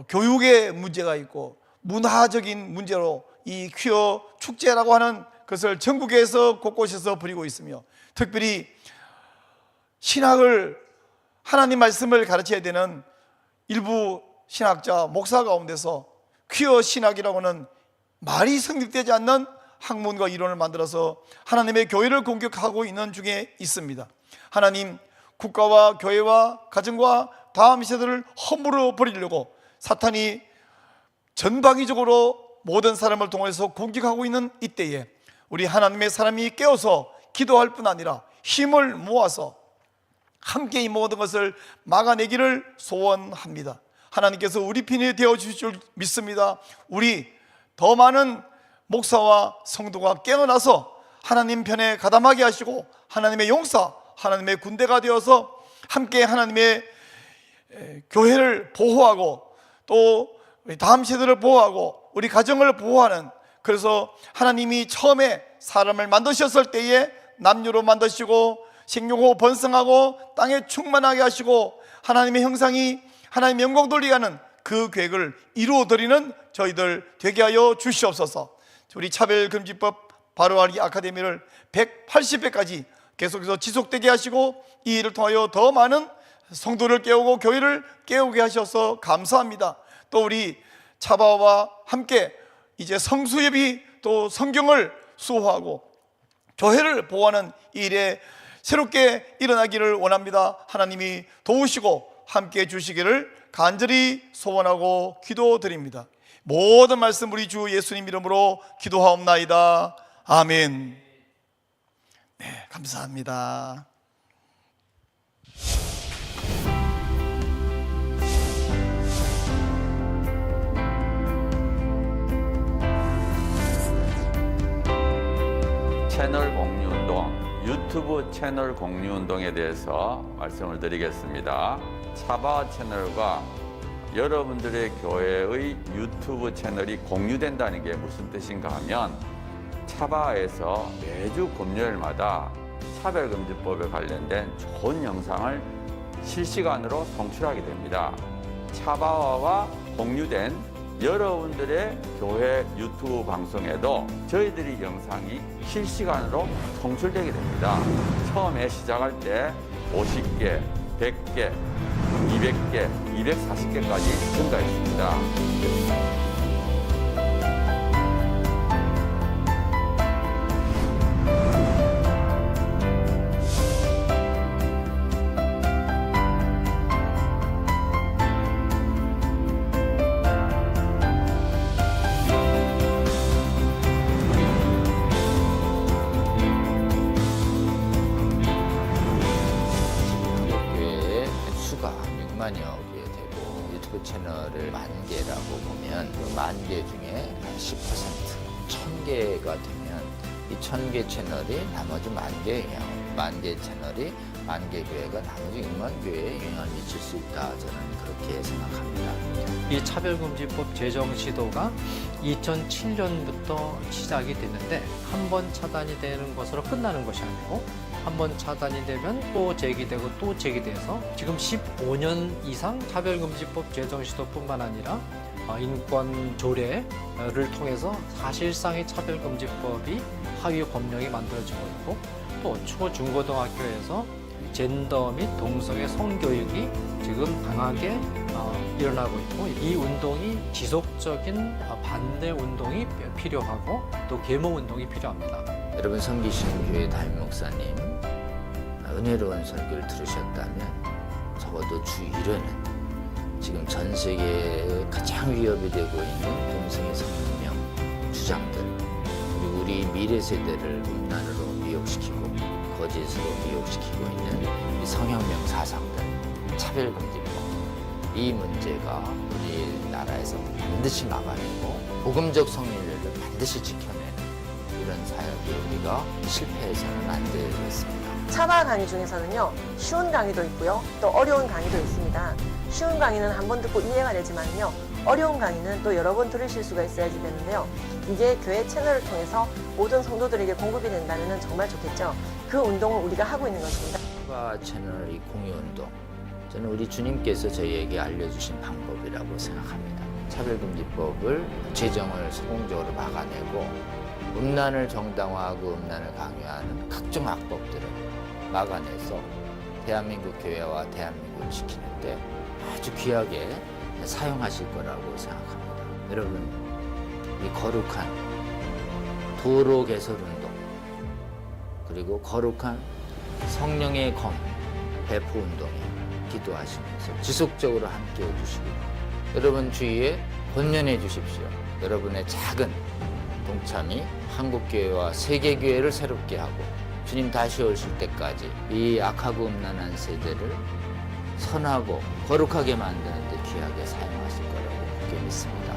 교육에 문제가 있고 문화적인 문제로 이 퀴어 축제라고 하는 것을 전국에서 곳곳에서 벌이고 있으며, 특별히 신학을, 하나님 말씀을 가르쳐야 되는 일부 신학자 목사 가운데서 퀴어 신학이라고는 말이 성립되지 않는 학문과 이론을 만들어서 하나님의 교회를 공격하고 있는 중에 있습니다. 하나님, 국가와 교회와 가정과 다음 세대를 허물어 버리려고 사탄이 전방위적으로 모든 사람을 통해서 공격하고 있는 이때에 우리 하나님의 사람이 깨어서 기도할 뿐 아니라 힘을 모아서 함께 이 모든 것을 막아내기를 소원합니다. 하나님께서 우리 편이 되어 주실 줄 믿습니다. 우리 더 많은 목사와 성도가 깨어나서 하나님 편에 가담하게 하시고 하나님의 용사, 하나님의 군대가 되어서 함께 하나님의 교회를 보호하고 또 다음 세대를 보호하고 우리 가정을 보호하는, 그래서 하나님이 처음에 사람을 만드셨을 때에 남녀로 만드시고 생육하고 번성하고 땅에 충만하게 하시고 하나님의 형상이 하나님 영광 돌리게 하는 그 계획을 이루어드리는 저희들 되게 하여 주시옵소서. 우리 차별금지법 바로알기 아카데미를 180회까지 계속해서 지속되게 하시고 이 일을 통하여 더 많은 성도를 깨우고 교회를 깨우게 하셔서 감사합니다. 또 우리 차바와 함께 이제 성수예비 또 성경을 수호하고 교회를 보호하는 이 일에 새롭게 일어나기를 원합니다. 하나님이 도우시고 함께 해주시기를 간절히 소원하고 기도드립니다. 모든 말씀 우리 주 예수님 이름으로 기도하옵나이다. 아멘. 네, 감사합니다. 채널 공유운동, 유튜브 채널 공유운동에 대해서 말씀을 드리겠습니다. 차바 채널과 여러분들의 교회의 유튜브 채널이 공유된다는 게 무슨 뜻인가 하면, 차바에서 매주 금요일마다 차별금지법에 관련된 좋은 영상을 실시간으로 송출하게 됩니다. 차바와 공유된 여러분들의 교회 유튜브 방송에도 저희들이 영상이 실시간으로 송출되게 됩니다. 처음에 시작할 때 50개, 100개, 200개, 240개까지 증가했습니다. 채널을 10,000개라고 보면 그 10,000개 중에 10%, 1,000개가 되면 이 1,000개 채널이 나머지 10,000개에 영향을, 10,000개 채널이 10,000개 교회가 나머지 6만 교회에 영향을 미칠 수 있다. 저는 그렇게 생각합니다. 이 차별금지법 제정 시도가 2007년부터 시작이 됐는데 한 번 차단이 되는 것으로 끝나는 것이 아니고 한 번 차단이 되면 또 제기되고 또 제기돼서 지금 15년 이상 차별금지법 제정 시도뿐만 아니라 인권 조례를 통해서 사실상의 차별금지법이 하위 법령이 만들어지고 있고 또 초, 중고등학교에서 젠더 및 동성애 성교육이 지금 강하게 일어나고 있고 이 운동이 지속적인 반대 운동이 필요하고 또 계몽 운동이 필요합니다. 여러분 섬기시는 교회 담임 목사님 은혜로운 설교를 들으셨다면 적어도 주 1회는 지금 전 세계에 가장 위협이 되고 있는 동성애 성혁명 주장들 그리고 우리 미래 세대를 음란으로 미혹시키고 거짓으로 미혹시키고 있는 이 성혁명 사상들 차별금지법 이 문제가 우리나라에서 반드시 막아내고 복음적 성인들을 반드시 지켜내는 이런 사역이 우리가 실패해서는 안 되겠습니다. 차바 강의 중에서는요, 쉬운 강의도 있고요, 또 어려운 강의도 있습니다. 쉬운 강의는 한 번 듣고 이해가 되지만요, 어려운 강의는 또 여러 번 들으실 수가 있어야지 되는데요. 이게 교회 채널을 통해서 모든 성도들에게 공급이 된다면 정말 좋겠죠. 그 운동을 우리가 하고 있는 것입니다. 차바 채널 이 공유운동, 저는 우리 주님께서 저희에게 알려주신 방법이라고 생각합니다. 차별금지법을 제정을 성공적으로 막아내고 음란을 정당화하고 음란을 강요하는 각종 악법들을 막아내서 대한민국 교회와 대한민국을 지키는데 아주 귀하게 사용하실 거라고 생각합니다. 여러분, 이 거룩한 도로 개설운동 그리고 거룩한 성령의 검 배포 운동에 기도하시면서 지속적으로 함께 해주시고 여러분 주위에 권면해 주십시오. 여러분의 작은 동참이 한국교회와 세계교회를 새롭게 하고 주님 다시 오실 때까지 이 악하고 음란한 세대를 선하고 거룩하게 만드는 데 귀하게 사용하실 거라고 그렇게 믿습니다.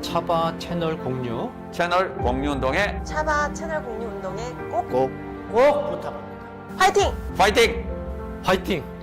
차바 채널 공유 채널 공유 운동에 차바 채널 공유 운동에 꼭 꼭 꼭 부탁합니다. 화이팅! 파이팅! 화이팅!